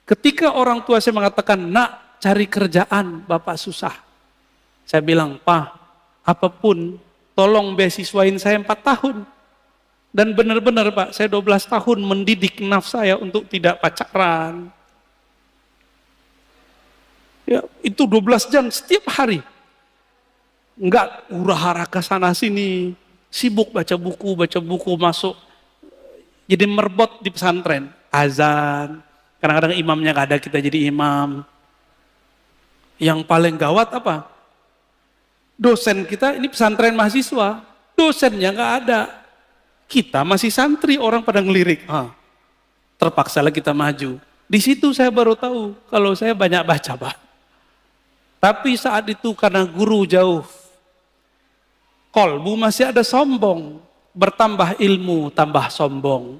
ketika orang tua saya mengatakan, nak cari kerjaan, bapak susah. Saya bilang, Pak, apapun, tolong beasiswain saya 4 tahun. Dan benar-benar Pak, saya 12 tahun mendidik nafs saya untuk tidak pacaran. Ya, itu 12 jam setiap hari. Enggak hura-hara ke sana sini, sibuk baca buku masuk. Jadi merbot di pesantren, azan, kadang-kadang imamnya nggak ada, kita jadi imam. Yang paling gawat apa? Dosen kita ini pesantren mahasiswa, dosennya nggak ada. Kita masih santri, orang pada ngelirik. Terpaksalah kita maju. Di situ saya baru tahu kalau saya banyak baca, Pak. Tapi saat itu karena guru jauh, kolbu masih ada sombong. Bertambah ilmu, tambah sombong.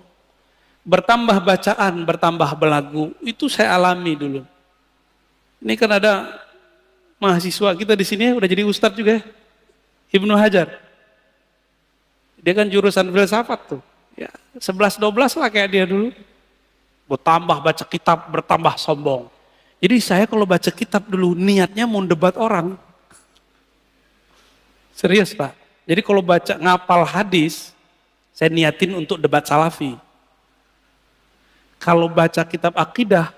Bertambah bacaan, bertambah belagu. Itu saya alami dulu. Ini kan ada mahasiswa kita di sini udah jadi ustadz juga ya. Ibnu Hajar. Dia kan jurusan filsafat tuh. Ya, 11-12 lah kayak dia dulu. Bertambah baca kitab, bertambah sombong. Jadi saya kalau baca kitab dulu niatnya mau debat orang. Serius Pak. Jadi kalau baca ngapal hadis, saya niatin untuk debat salafi. Kalau baca kitab akidah,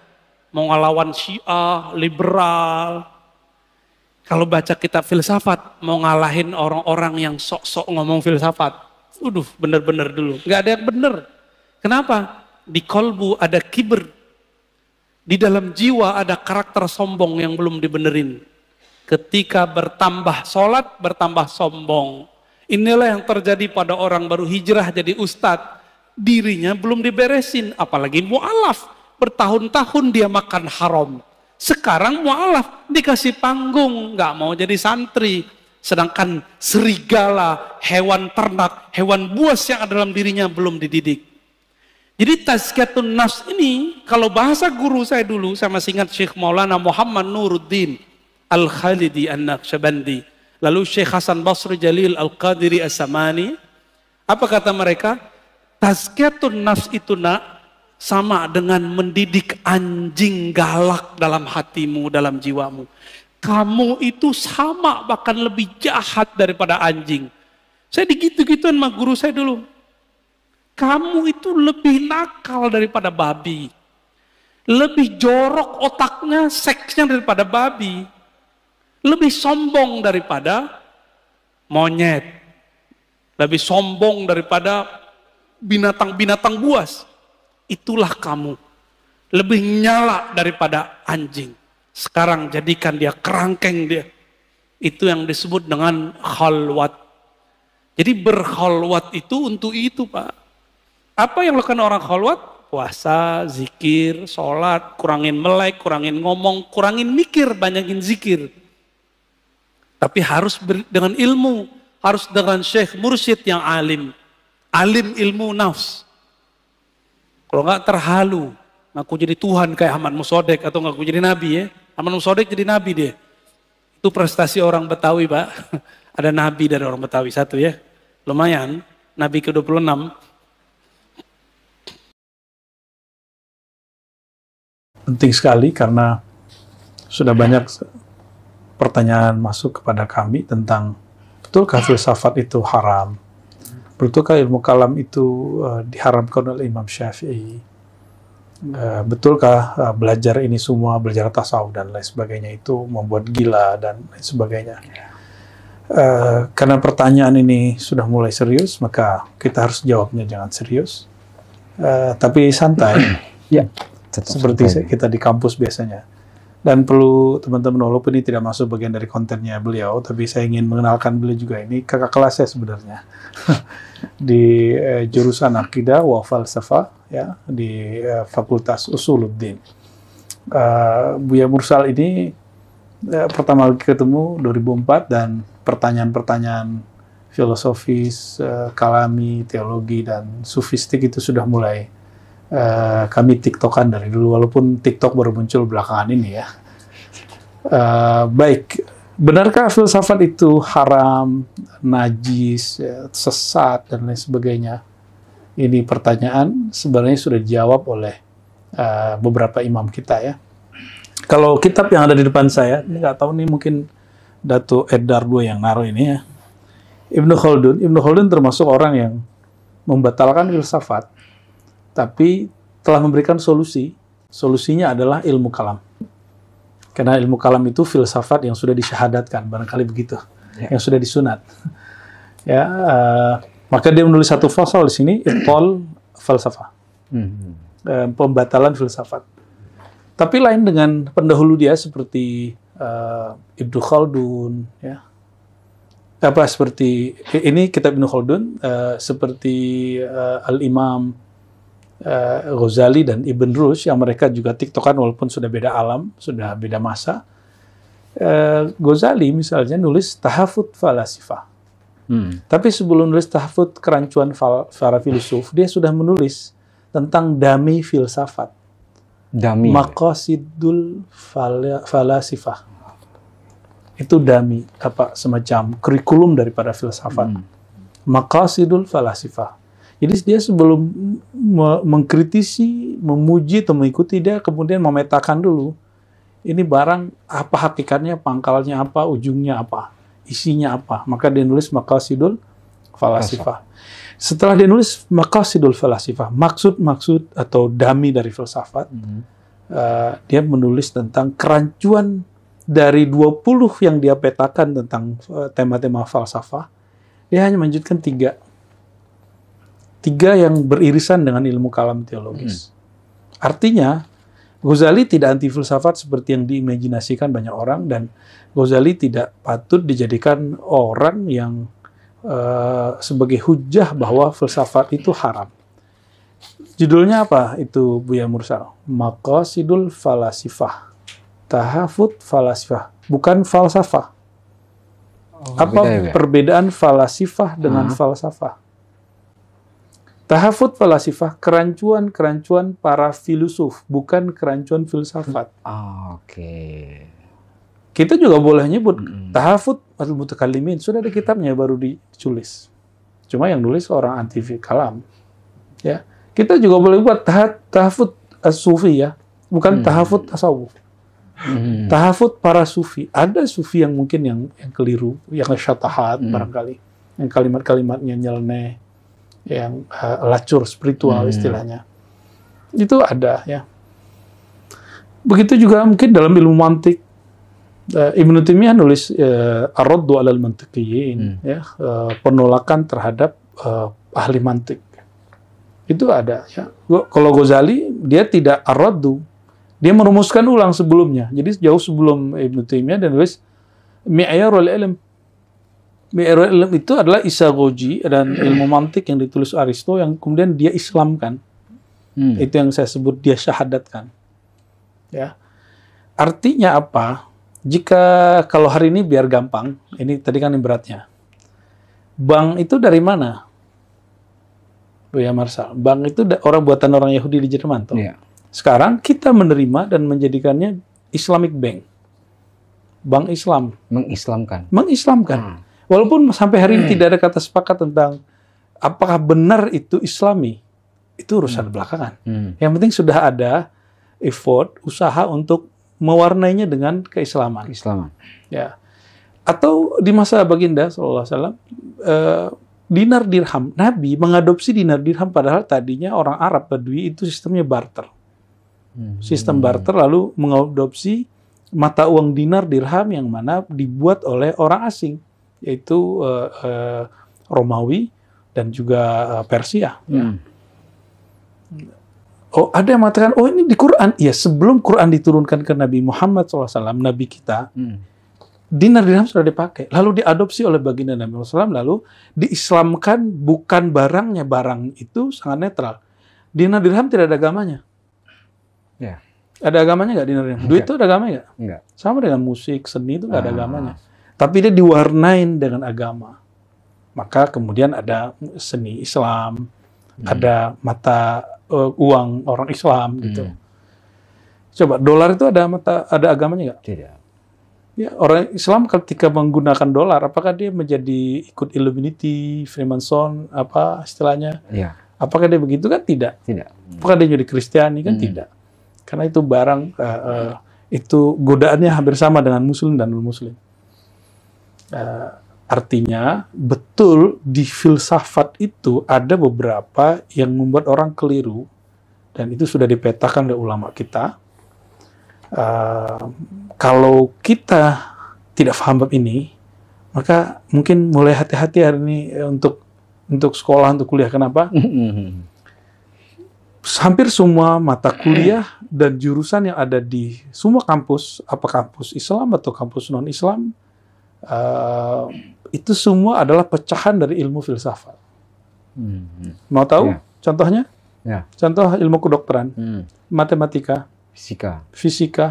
mau ngelawan Syiah, liberal. Kalau baca kitab filsafat, mau ngalahin orang-orang yang sok-sok ngomong filsafat. Bener-bener dulu. Nggak ada yang bener. Kenapa? Di kolbu ada kiber. Di dalam jiwa ada karakter sombong yang belum dibenerin. Ketika bertambah sholat, bertambah sombong. Inilah yang terjadi pada orang baru hijrah jadi ustadz. Dirinya belum diberesin, apalagi mu'alaf. Bertahun-tahun dia makan haram. Sekarang mu'alaf dikasih panggung, nggak mau jadi santri. Sedangkan serigala, hewan ternak, hewan buas yang ada dalam dirinya belum dididik. Jadi tazkiyatun nafs ini, kalau bahasa guru saya dulu, saya masih ingat Syekh Maulana Muhammad Nuruddin Al-Khalidi An-Naqsyabandi, lalu Syekh Hasan Basri Jalil Al-Qadiri As-Samani, apa kata mereka? Tazkiyatun nafs itu sama dengan mendidik anjing galak dalam hatimu, dalam jiwamu. Kamu itu sama, bahkan lebih jahat daripada anjing. Saya digitu-gituin sama guru saya dulu. Kamu itu lebih nakal daripada babi. Lebih jorok otaknya, seksnya daripada babi. Lebih sombong daripada monyet. Lebih sombong daripada binatang-binatang buas. Itulah kamu. Lebih nyala daripada anjing. Sekarang jadikan dia kerangkeng dia. Itu yang disebut dengan khalwat. Jadi berkhalwat itu untuk itu Pak. Apa yang lakukan orang khalwat? Puasa, zikir, sholat, kurangin melek, kurangin ngomong, kurangin mikir, banyakin zikir. Tapi harus dengan ilmu. Harus dengan syekh mursyid yang alim. Alim ilmu nafs. Kalau enggak terhalu. Ngaku jadi Tuhan kayak Ahmad Musodek atau ngaku jadi Nabi ya. Ahmad Musodek jadi Nabi dia. Itu prestasi orang Betawi Pak. Ada Nabi dari orang Betawi satu ya. Lumayan. Nabi ke-26. Penting sekali karena sudah banyak pertanyaan masuk kepada kami tentang betulkah filsafat itu haram? Betulkah ilmu kalam itu diharamkan oleh Imam Syafi'i? Betulkah belajar ini semua, belajar tasawuf dan lain sebagainya itu membuat gila dan lain sebagainya? Karena pertanyaan ini sudah mulai serius, maka kita harus jawabnya jangan serius, tapi santai, ya, seperti santai. Kita di kampus biasanya. Dan perlu teman-teman, walaupun ini tidak masuk bagian dari kontennya beliau, tapi saya ingin mengenalkan beliau juga. Ini kakak kelas saya sebenarnya di jurusan Akidah wa Falsafah, ya, di Fakultas Usuluddin. Buya Mursal ini pertama kali ketemu 2004 dan pertanyaan-pertanyaan filosofis, kalami, teologi dan sufistik itu sudah mulai kami tiktokan dari dulu, walaupun TikTok baru muncul belakangan ini ya. Baik, benarkah filsafat itu haram, najis, sesat dan lain sebagainya? Ini pertanyaan sebenarnya sudah dijawab oleh beberapa imam kita ya. Kalau kitab yang ada di depan saya, ini nggak tahu nih, mungkin Dato' Edar II yang naruh ini ya. Ibnu Khaldun termasuk orang yang membatalkan filsafat, tapi telah memberikan solusi. Solusinya adalah ilmu kalam. Karena ilmu kalam itu filsafat yang sudah disyahadatkan, barangkali begitu, yang sudah disunat. Ya, maka dia menulis satu fasal di sini, Ibtal Falsafah, pembatalan filsafat. Tapi lain dengan pendahulu dia seperti Ibnu Khaldun, ya, apa seperti ini kitab Ibnu Khaldun, seperti Al-Imam Ghazali dan Ibn Rushd yang mereka juga tiktokan walaupun sudah beda alam, sudah beda masa. Ghazali misalnya nulis tahafut falasifah. Tapi sebelum nulis tahafut kerancuan para filsuf, dia sudah menulis tentang dami filsafat. Dami. Maqasidul falasifah. Itu dami, apa semacam kurikulum daripada filsafat. Maqasidul falasifah. Jadi dia sebelum mengkritisi, memuji atau mengikuti, dia kemudian memetakan dulu ini barang apa hakikatnya, pangkalnya apa, ujungnya apa, isinya apa. Maka dia nulis Maqasidul falasifah. Setelah dia nulis Maqasidul falasifah, maksud-maksud atau dami dari filsafat, dia menulis tentang kerancuan dari 20 yang dia petakan tentang tema-tema falsafah. Dia hanya melanjutkan 3 yang beririsan dengan ilmu kalam teologis. Artinya, Ghazali tidak anti filsafat seperti yang diimajinasikan banyak orang, dan Ghazali tidak patut dijadikan orang yang sebagai hujah bahwa filsafat itu haram. Judulnya apa itu Buya Mursal? Maqasidul falasifah. Tahafut falasifah, bukan falsafah. Apa perbedaan falasifah dengan falsafah? Tahafut falasifah, kerancuan-kerancuan para filsuf, bukan kerancuan filsafat. Oke. Kita juga boleh nyebut tahafut al-mutakallimin, sudah ada kitabnya baru ditulis. Cuma yang nulis orang anti kalam. Ya. Kita juga boleh buat tahafut as-sufi ya, bukan tahafut tasawuf. Tahafut para sufi. Ada sufi yang mungkin yang keliru, yang syatahat barangkali, yang kalimat-kalimatnya nyeleneh, yang lacur spiritual istilahnya. Itu ada ya. Begitu juga mungkin dalam ilmu mantik. Ibnu Taimiyah nulis Ar-Raddu 'alal Mantiqiyyin, ya, penolakan terhadap ahli mantik. Itu ada ya. Kalau Ghazali dia tidak Ar-Raddu, dia merumuskan ulang sebelumnya. Jadi jauh sebelum Ibnu Taimiyah dan nulis Mi'yarul Ilm. Mi'yarul Ilm itu adalah Isagoji dan ilmu mantik yang ditulis Aristo yang kemudian dia Islamkan. Itu yang saya sebut dia syahadatkan. Ya. Artinya apa? Jika kalau hari ini biar gampang, ini tadi kan yang beratnya. Bank itu dari mana? Buya Marsal. Bank itu orang buatan orang Yahudi di Jerman toh. Yeah. Sekarang kita menerima dan menjadikannya Islamic Bank. Bank Islam. Mengislamkan. Walaupun sampai hari ini tidak ada kata sepakat tentang apakah benar itu Islami. Itu urusan belakangan. Yang penting sudah ada effort, usaha untuk mewarnainya dengan keislaman. Ya. Atau di masa baginda SAW, dinar dirham. Nabi mengadopsi dinar dirham padahal tadinya orang Arab Badui itu sistemnya barter. Sistem barter lalu mengadopsi mata uang dinar dirham yang mana dibuat oleh orang asing, yaitu Romawi dan juga Persia. Ya. Oh, ada yang mengatakan, oh ini di Quran. Ya, sebelum Quran diturunkan ke Nabi Muhammad SAW, Nabi kita, dinar dirham sudah dipakai. Lalu diadopsi oleh baginda Nabi SAW, lalu diislamkan bukan barangnya. Barang itu sangat netral. Dinar dirham tidak ada agamanya. Ya. Ada agamanya nggak dinar dirham? Duit itu ada agamanya nggak? Enggak. Sama dengan musik, seni itu nggak ada agamanya. Tapi dia diwarnain dengan agama. Maka kemudian ada seni Islam, ada mata uang orang Islam gitu. Coba dolar itu ada agamanya nggak? Tidak. Ya, orang Islam ketika menggunakan dolar, apakah dia menjadi ikut Illuminati, Freemason, apa istilahnya? Ya. Apakah dia begitu kan? Tidak. Tidak. Apakah dia jadi Kristiani kan? Tidak. Karena itu barang itu godaannya hampir sama dengan Muslim dan non-Muslim. Artinya, betul di filsafat itu ada beberapa yang membuat orang keliru, dan itu sudah dipetakan oleh ulama kita. Kalau kita tidak paham bab ini, maka mungkin mulai hati-hati hari ini untuk sekolah, untuk kuliah. Kenapa? Hampir semua mata kuliah dan jurusan yang ada di semua kampus, apa kampus Islam atau kampus non-Islam, itu semua adalah pecahan dari ilmu filsafat. Mau tahu Ya. contohnya? Ya. Contoh ilmu kedokteran, matematika, fisika,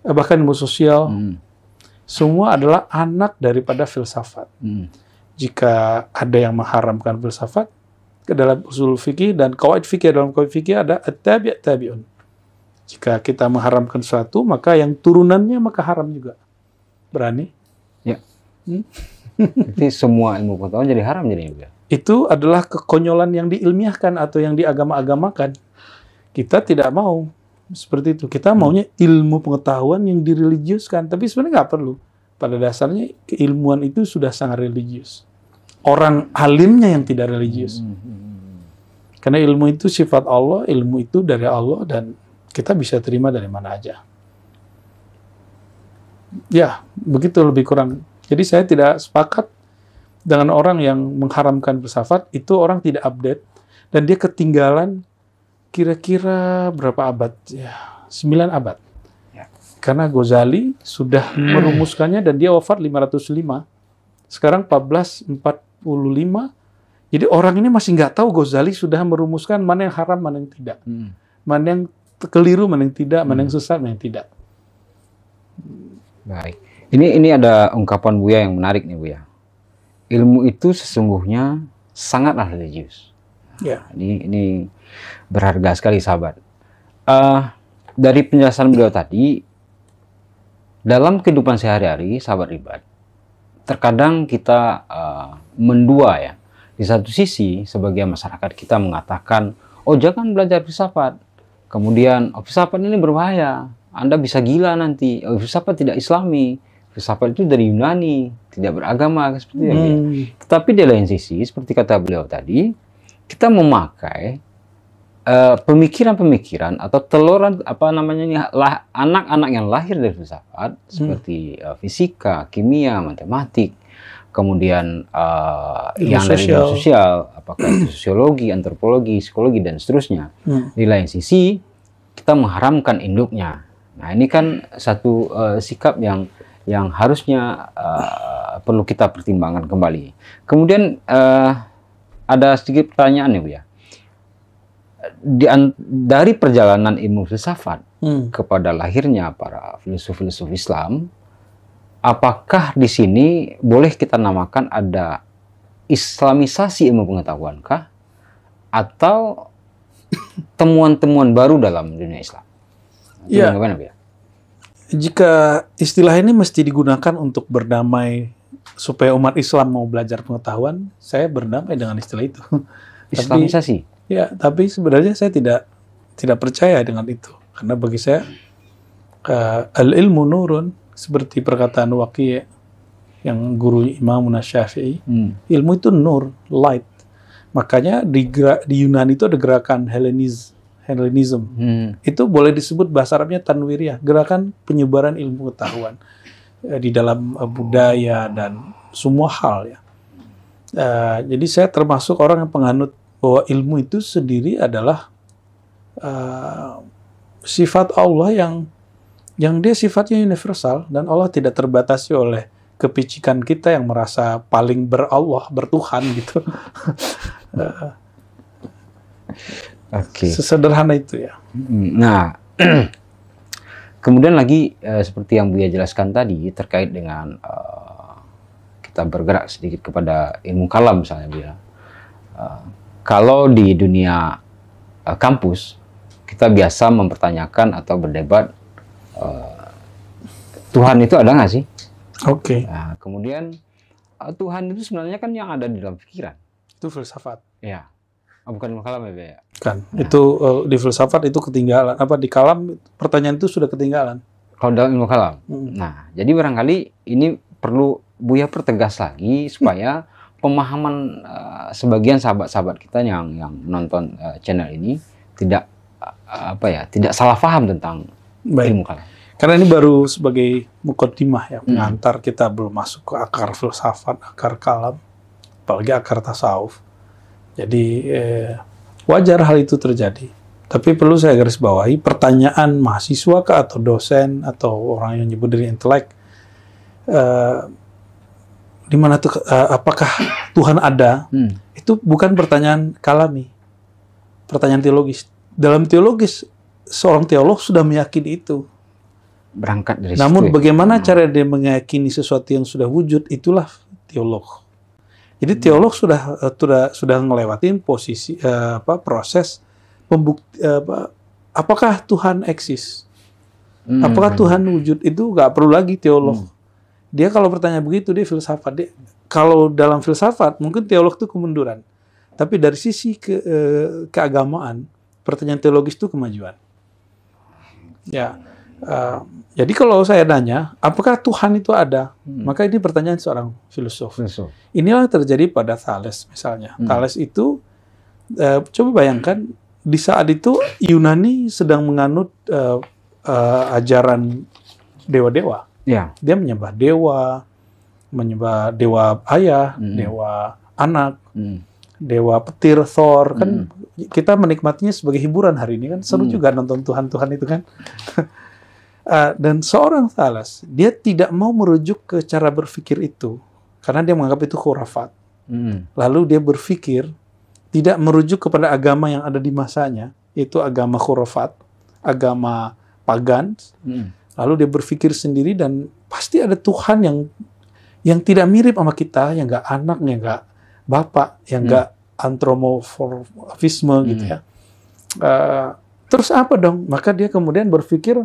bahkan ilmu sosial, semua adalah anak daripada filsafat. Jika ada yang mengharamkan filsafat ke dalam usul fikih dan qawaid fikih, dalam qawaid fikih ada at-tabi' tabi'un. Jika kita mengharamkan sesuatu, maka yang turunannya maka haram juga. Berani? Ya. Jadi semua ilmu pengetahuan jadi haram jadinya. Itu adalah kekonyolan yang diilmiahkan atau yang diagama-agamakan. Kita tidak mau seperti itu. Kita maunya ilmu pengetahuan yang direligiuskan. Tapi sebenarnya nggak perlu. Pada dasarnya keilmuan itu sudah sangat religius. Orang alimnya yang tidak religius. Karena ilmu itu sifat Allah, ilmu itu dari Allah, dan kita bisa terima dari mana aja. Ya, begitu lebih kurang. Jadi saya tidak sepakat dengan orang yang mengharamkan filsafat. Itu orang tidak update, dan dia ketinggalan kira-kira berapa abad? Ya, 9 abad. Karena Ghazali sudah merumuskannya dan dia wafat 505. Sekarang 1445. Jadi orang ini masih nggak tahu Ghazali sudah merumuskan mana yang haram, mana yang tidak. Mana yang keliru, mana yang tidak, mana yang sesat, mana yang tidak. Baik. Ini ada ungkapan Buya yang menarik nih Buya. Ilmu itu sesungguhnya sangatlah religius. Ya. Ini berharga sekali sahabat. Dari penjelasan beliau tadi, dalam kehidupan sehari-hari, sahabat Ribad, terkadang kita mendua ya. Di satu sisi, sebagian masyarakat kita mengatakan, oh jangan belajar filsafat. Kemudian, oh, filsafat ini berbahaya. Anda bisa gila nanti. Oh, filsafat tidak Islami. Filsafat itu dari Yunani, tidak beragama seperti itu. Ya. Tetapi di lain sisi, seperti kata beliau tadi, kita memakai pemikiran-pemikiran atau teluran anak-anak yang lahir dari filsafat seperti fisika, kimia, matematik, kemudian yang dari ilmu sosial, apakah itu sosiologi, antropologi, psikologi dan seterusnya. Di lain sisi kita mengharamkan induknya. Nah ini kan satu sikap yang harusnya perlu kita pertimbangkan kembali. Kemudian ada sedikit pertanyaan nih Bu ya. Dari perjalanan ilmu filsafat kepada lahirnya para filsuf-filsuf Islam, apakah di sini boleh kita namakan ada Islamisasi ilmu pengetahuan kah? Atau temuan-temuan baru dalam dunia Islam? Ya. Jika istilah ini mesti digunakan untuk berdamai supaya umat Islam mau belajar pengetahuan, saya berdamai dengan istilah itu. Islamisasi? Ya, tapi sebenarnya saya tidak percaya dengan itu. Karena bagi saya, al-ilmu nurun, seperti perkataan Waqi' yang guru Imam Syafi'i, ilmu itu nur, light. Makanya di Yunani itu ada gerakan Hellenism. Itu boleh disebut bahasa Arabnya tanwiriyah, gerakan penyebaran ilmu pengetahuan di dalam budaya dan semua hal ya. Jadi saya termasuk orang yang penganut bahwa ilmu itu sendiri adalah sifat Allah yang dia sifatnya universal dan Allah tidak terbatasi oleh kepicikan kita yang merasa paling berallah, bertuhan gitu. Sesederhana itu ya. Nah, kemudian lagi seperti yang Buya jelaskan tadi terkait dengan kita bergerak sedikit kepada ilmu kalam misalnya Buya. Kalau di dunia kampus kita biasa mempertanyakan atau berdebat Tuhan itu ada nggak sih? Oke. Nah, kemudian Tuhan itu sebenarnya kan yang ada di dalam pikiran. Itu filsafat. Ya. Bukan ilmu kalam ya? Kan. Nah. Itu di filsafat itu ketinggalan. Di kalam pertanyaan itu sudah ketinggalan. Kalau dalam ilmu kalam. Nah, jadi barangkali ini perlu Buya pertegas lagi supaya pemahaman sebagian sahabat-sahabat kita yang menonton channel ini tidak tidak salah paham tentang ilmu kalam. Karena ini baru sebagai mukaddimah ya, pengantar, kita belum masuk ke akar filsafat, akar kalam, apalagi akar tasawuf. Jadi wajar hal itu terjadi. Tapi perlu saya garis bawahi, pertanyaan mahasiswa atau dosen atau orang yang nyebut diri intelek, di mana apakah Tuhan ada? Itu bukan pertanyaan kalami, pertanyaan teologis. Dalam teologis, seorang teolog sudah meyakini itu. Berangkat dari Namun situ, bagaimana cara dia meyakini sesuatu yang sudah wujud, itulah teolog. Jadi teolog sudah ngelewatin posisi proses pembukti apakah Tuhan eksis, apakah Tuhan wujud, itu nggak perlu lagi teolog. Dia kalau bertanya begitu dia filsafat. Kalau dalam filsafat mungkin teolog itu kemunduran, tapi dari sisi keagamaan pertanyaan teologis itu kemajuan. Ya. Jadi kalau saya nanya, apakah Tuhan itu ada? Maka ini pertanyaan seorang filosof. Inilah yang terjadi pada Thales misalnya. Thales itu, coba bayangkan, di saat itu Yunani sedang menganut ajaran dewa-dewa. Ya. Dia menyembah dewa ayah, dewa anak, dewa petir, Thor. Kan kita menikmatinya sebagai hiburan hari ini kan. Seru juga nonton Tuhan-Tuhan itu kan. Dan seorang Thales, dia tidak mau merujuk ke cara berpikir itu, karena dia menganggap itu khurafat. Lalu dia berpikir, tidak merujuk kepada agama yang ada di masanya, itu agama khurafat, agama pagan. Lalu dia berpikir sendiri, dan pasti ada Tuhan yang tidak mirip sama kita, yang nggak anak, yang nggak bapak, yang nggak antromorfisme gitu ya. Terus apa dong? Maka dia kemudian berpikir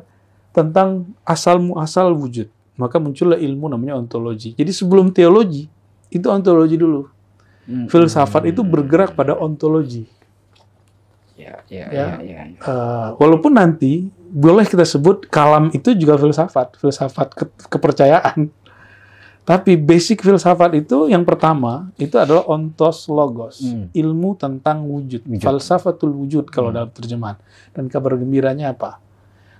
tentang asal-muasal wujud. Maka muncullah ilmu namanya ontologi. Jadi sebelum teologi, itu ontologi dulu. Filsafat itu bergerak pada ontologi. Walaupun nanti boleh kita sebut kalam itu juga filsafat kepercayaan. Tapi basic filsafat itu yang pertama, itu adalah ontos logos. Ilmu tentang wujud. Falsafatul wujud kalau dalam terjemahan. Dan kabar gembiranya apa?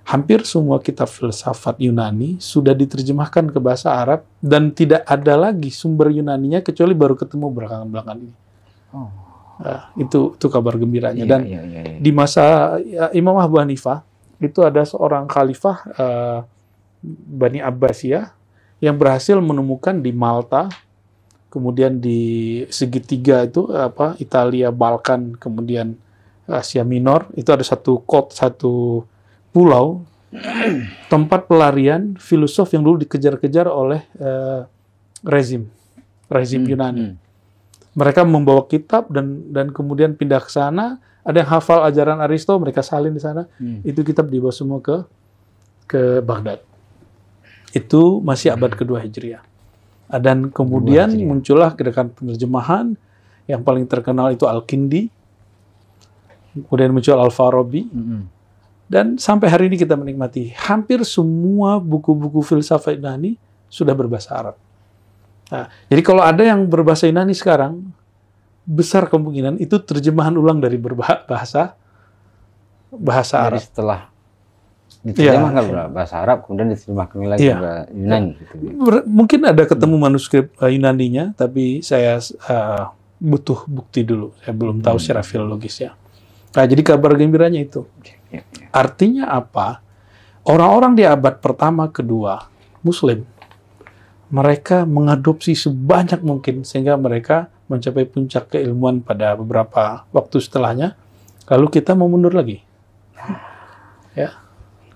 Hampir semua kitab filsafat Yunani sudah diterjemahkan ke bahasa Arab dan tidak ada lagi sumber Yunaninya kecuali baru ketemu belakangan ini. Itu kabar gembiranya. Dan di masa Imam Abu Hanifah itu ada seorang khalifah Bani Abbasiyah yang berhasil menemukan di Malta, kemudian di segitiga itu Italia, Balkan, kemudian Asia Minor, itu ada satu pulau, tempat pelarian filosof yang dulu dikejar-kejar oleh rezim Yunani. Mereka membawa kitab dan kemudian pindah ke sana. Ada yang hafal ajaran Aristo, mereka salin di sana. Itu kitab dibawa semua ke Baghdad. Itu masih abad kedua Hijriah. Dan kemudian muncullah gerakan penerjemahan yang paling terkenal itu Al-Kindi. Kemudian muncul Al-Farabi. Dan sampai hari ini kita menikmati hampir semua buku-buku filsafat Yunani sudah berbahasa Arab. Nah, jadi kalau ada yang berbahasa Yunani sekarang, besar kemungkinan itu terjemahan ulang dari bahasa Arab. Jadi setelah diterjemahkan bahasa Arab, kemudian diterjemahkan lagi ke Yunani. Gitu. Mungkin ada ketemu manuskrip Yunaninya, tapi saya butuh bukti dulu. Saya belum tahu secara filologis ya. Nah, jadi kabar gembiranya itu. Artinya apa? Orang-orang di abad pertama, kedua, Muslim, mereka mengadopsi sebanyak mungkin sehingga mereka mencapai puncak keilmuan pada beberapa waktu setelahnya. Lalu kita mau mundur lagi. Ya.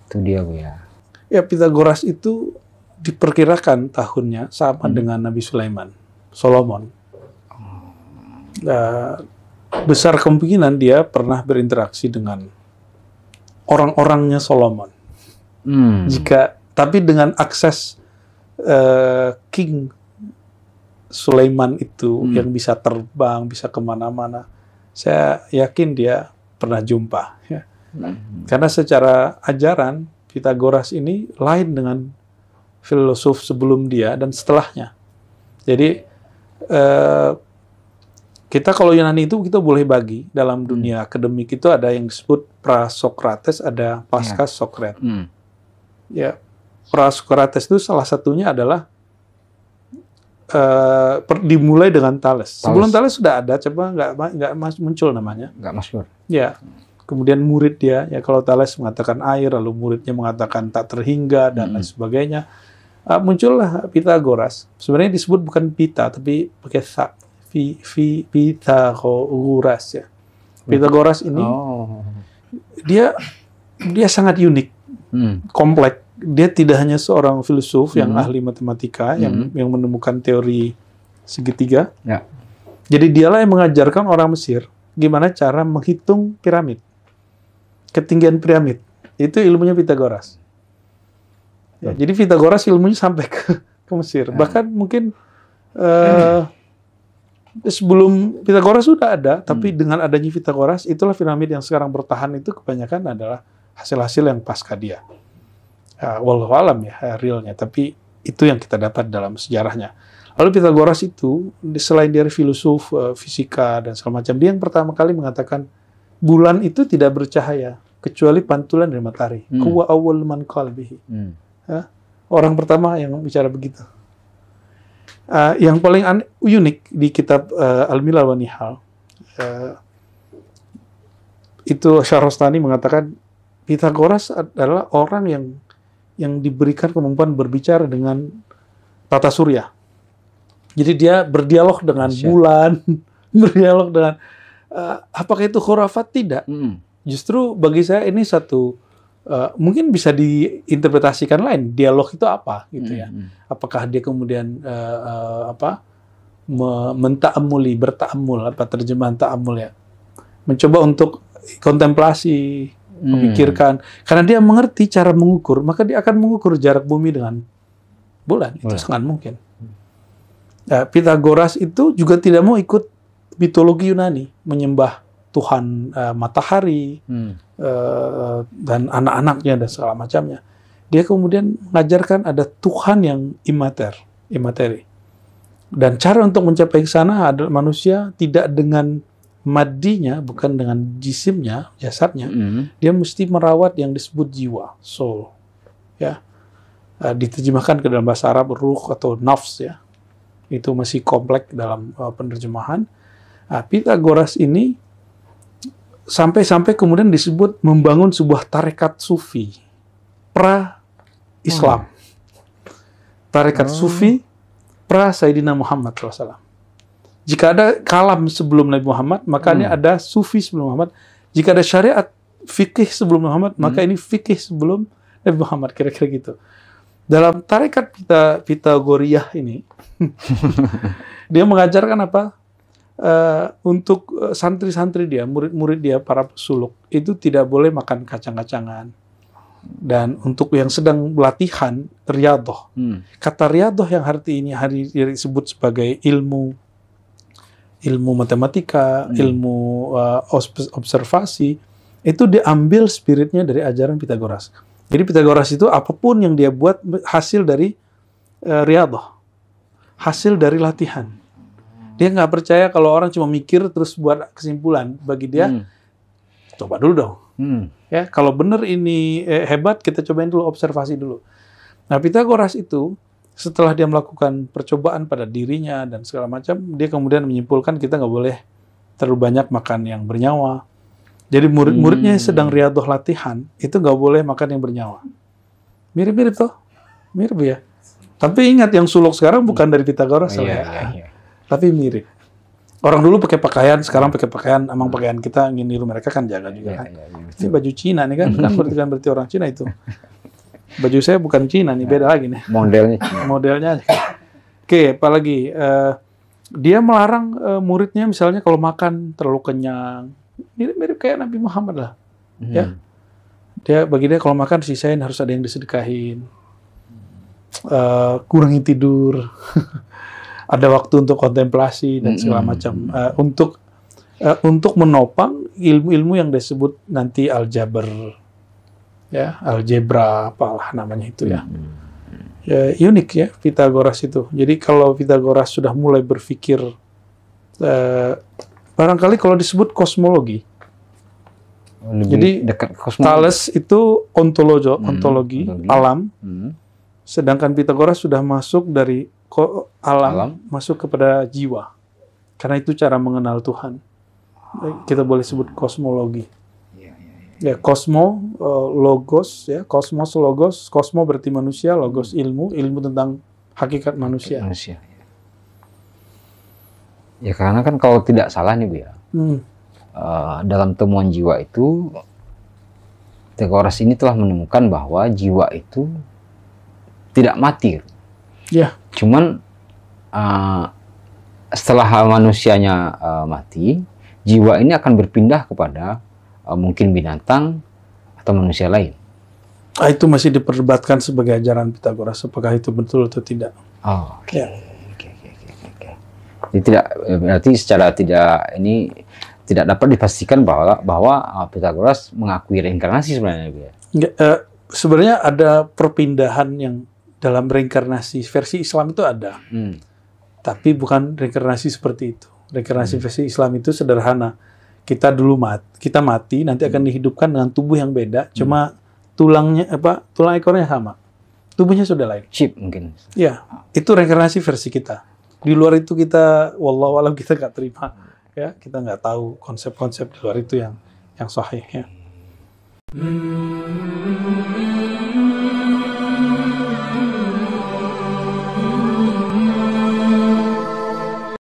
Itu dia, Bu ya. Ya, Pythagoras itu diperkirakan tahunnya sama dengan Nabi Sulaiman, Solomon. Besar kemungkinan dia pernah berinteraksi dengan orang-orangnya Solomon. Tapi dengan akses King Sulaiman itu yang bisa terbang, bisa kemana-mana, saya yakin dia pernah jumpa. Ya. Karena secara ajaran Pythagoras ini lain dengan filosof sebelum dia dan setelahnya. Jadi kita kalau Yunani itu kita boleh bagi dalam dunia akademik itu ada yang disebut pra-Sokrates, ada pasca-Sokrates. Ya, pra-Sokrates itu salah satunya adalah dimulai dengan Thales. Sebelum Thales sudah ada, coba nggak muncul namanya. Nggak masyhur. Ya, kemudian murid dia, ya kalau Thales mengatakan air, lalu muridnya mengatakan tak terhingga dan lain sebagainya. muncullah Pitagoras. Sebenarnya disebut bukan Pita, tapi pakai tha. Pitagoras ya. Pitagoras ini dia sangat unik, kompleks. Dia tidak hanya seorang filsuf yang ahli matematika yang menemukan teori segitiga. Ya. Jadi dialah yang mengajarkan orang Mesir gimana cara menghitung piramid, ketinggian piramid. Itu ilmunya Pitagoras. Ya, jadi Pitagoras ilmunya sampai ke Mesir. Bahkan mungkin sebelum Pitagoras sudah ada, tapi dengan adanya Pitagoras, itulah piramid yang sekarang bertahan itu kebanyakan adalah hasil-hasil yang pasca dia. Wallahu alam ya realnya, tapi itu yang kita dapat dalam sejarahnya. Lalu Pitagoras itu selain dari filsuf, fisika dan segala macam, dia yang pertama kali mengatakan bulan itu tidak bercahaya kecuali pantulan dari matahari. Huwa awwal man qala bihi. Orang pertama yang bicara begitu. Yang paling unik di kitab Al-Milal wa Nihal, itu Syahrastani mengatakan Pitagoras adalah orang yang diberikan kemampuan berbicara dengan tata surya. Jadi dia berdialog dengan bulan, berdialog dengan apakah itu khurafat? Tidak. Justru bagi saya ini satu mungkin bisa diinterpretasikan lain. Dialog itu apa gitu ya? Apakah dia kemudian menta'amuli, berta'amul, apa terjemahan ta'amul ya? Mencoba untuk kontemplasi, memikirkan. Karena dia mengerti cara mengukur, maka dia akan mengukur jarak bumi dengan bulan. Itu sangat mungkin. Pitagoras itu juga tidak mau ikut mitologi Yunani, menyembah Tuhan matahari dan anak-anaknya dan segala macamnya. Dia kemudian mengajarkan ada Tuhan yang imateri. Dan cara untuk mencapai ke sana adalah manusia tidak dengan madinya, bukan dengan jisimnya, jasadnya. Dia mesti merawat yang disebut jiwa, soul. Ya. Diterjemahkan ke dalam bahasa Arab ruh atau nafs ya. Itu masih kompleks dalam penerjemahan. Pitagoras ini sampai kemudian disebut membangun sebuah tarekat sufi pra-Islam. Tarekat sufi pra-Sayyidina Muhammad SAW. Jika ada kalam sebelum Nabi Muhammad, maka ini ada sufi sebelum Muhammad. Jika ada syariat fikih sebelum Muhammad, maka ini fikih sebelum Nabi Muhammad, kira-kira gitu. Dalam tarekat Pitagoriyah ini, dia mengajarkan apa? Untuk santri-santri dia, murid-murid dia, para pesuluk, itu tidak boleh makan kacang-kacangan. Dan untuk yang sedang latihan, riyadhah. Kata riyadhah yang hari ini disebut sebagai ilmu matematika, ilmu observasi, itu diambil spiritnya dari ajaran Pitagoras. Jadi Pitagoras itu apapun yang dia buat hasil dari riyadhah, hasil dari latihan. Dia nggak percaya kalau orang cuma mikir terus buat kesimpulan. Bagi dia, coba dulu dong. Ya, kalau benar ini hebat, kita cobain dulu, observasi dulu. Nah, Pitagoras itu setelah dia melakukan percobaan pada dirinya dan segala macam, dia kemudian menyimpulkan kita nggak boleh terlalu banyak makan yang bernyawa. Jadi murid-muridnya sedang riyadhah latihan, itu nggak boleh makan yang bernyawa. Mirip-mirip toh? Mirip ya. Tapi ingat, yang suluk sekarang bukan dari Pitagoras. Tapi mirip. Orang dulu pakai pakaian, sekarang pakai pakaian, emang pakaian kita ingin niru mereka kan jaga juga kan. Ini baju Cina nih kan, berarti orang Cina itu. Baju saya bukan Cina nih, beda lagi nih. Modelnya. Oke, apalagi dia melarang muridnya misalnya kalau makan terlalu kenyang. Mirip kayak Nabi Muhammad lah. Ya. Bagi dia kalau makan sisain, harus ada yang disedekahin. Kurangi tidur. Ada waktu untuk kontemplasi dan segala macam. Untuk menopang ilmu-ilmu yang disebut nanti aljabar. Ya, algebra apalah namanya itu ya. Ya, unik ya Pitagoras itu. Jadi kalau Pitagoras sudah mulai berpikir, barangkali kalau disebut kosmologi. Jadi dekat kosmologi. Thales itu ontologi alam. Sedangkan Pitagoras sudah masuk dari alam masuk kepada jiwa. Karena itu cara mengenal Tuhan. Kita boleh sebut kosmologi. Ya, kosmo, logos, ya, kosmos, logos, kosmo berarti manusia, logos ilmu, ilmu tentang hakikat manusia. Manusia. Ya karena kan kalau tidak salah nih Bu ya, dalam temuan jiwa itu, Pythagoras ini telah menemukan bahwa jiwa itu tidak mati. Ya. Cuman setelah manusianya mati, jiwa ini akan berpindah kepada mungkin binatang atau manusia lain. Itu masih diperdebatkan sebagai ajaran Pythagoras, apakah itu betul atau tidak. Oh, oke. Ya. Jadi tidak, berarti secara tidak dapat dipastikan bahwa Pythagoras mengakui reinkarnasi sebenarnya. Sebenarnya ada perpindahan yang dalam reinkarnasi versi Islam itu ada, tapi bukan reinkarnasi seperti itu. Reinkarnasi versi Islam itu sederhana. Kita mati, nanti akan dihidupkan dengan tubuh yang beda, cuma tulang ekornya sama, tubuhnya sudah lain. Chip mungkin. Ya, itu reinkarnasi versi kita. Di luar itu kita, wallahu alam, kita nggak terima. Ya, kita nggak tahu konsep-konsep di luar itu yang sahih. Ya.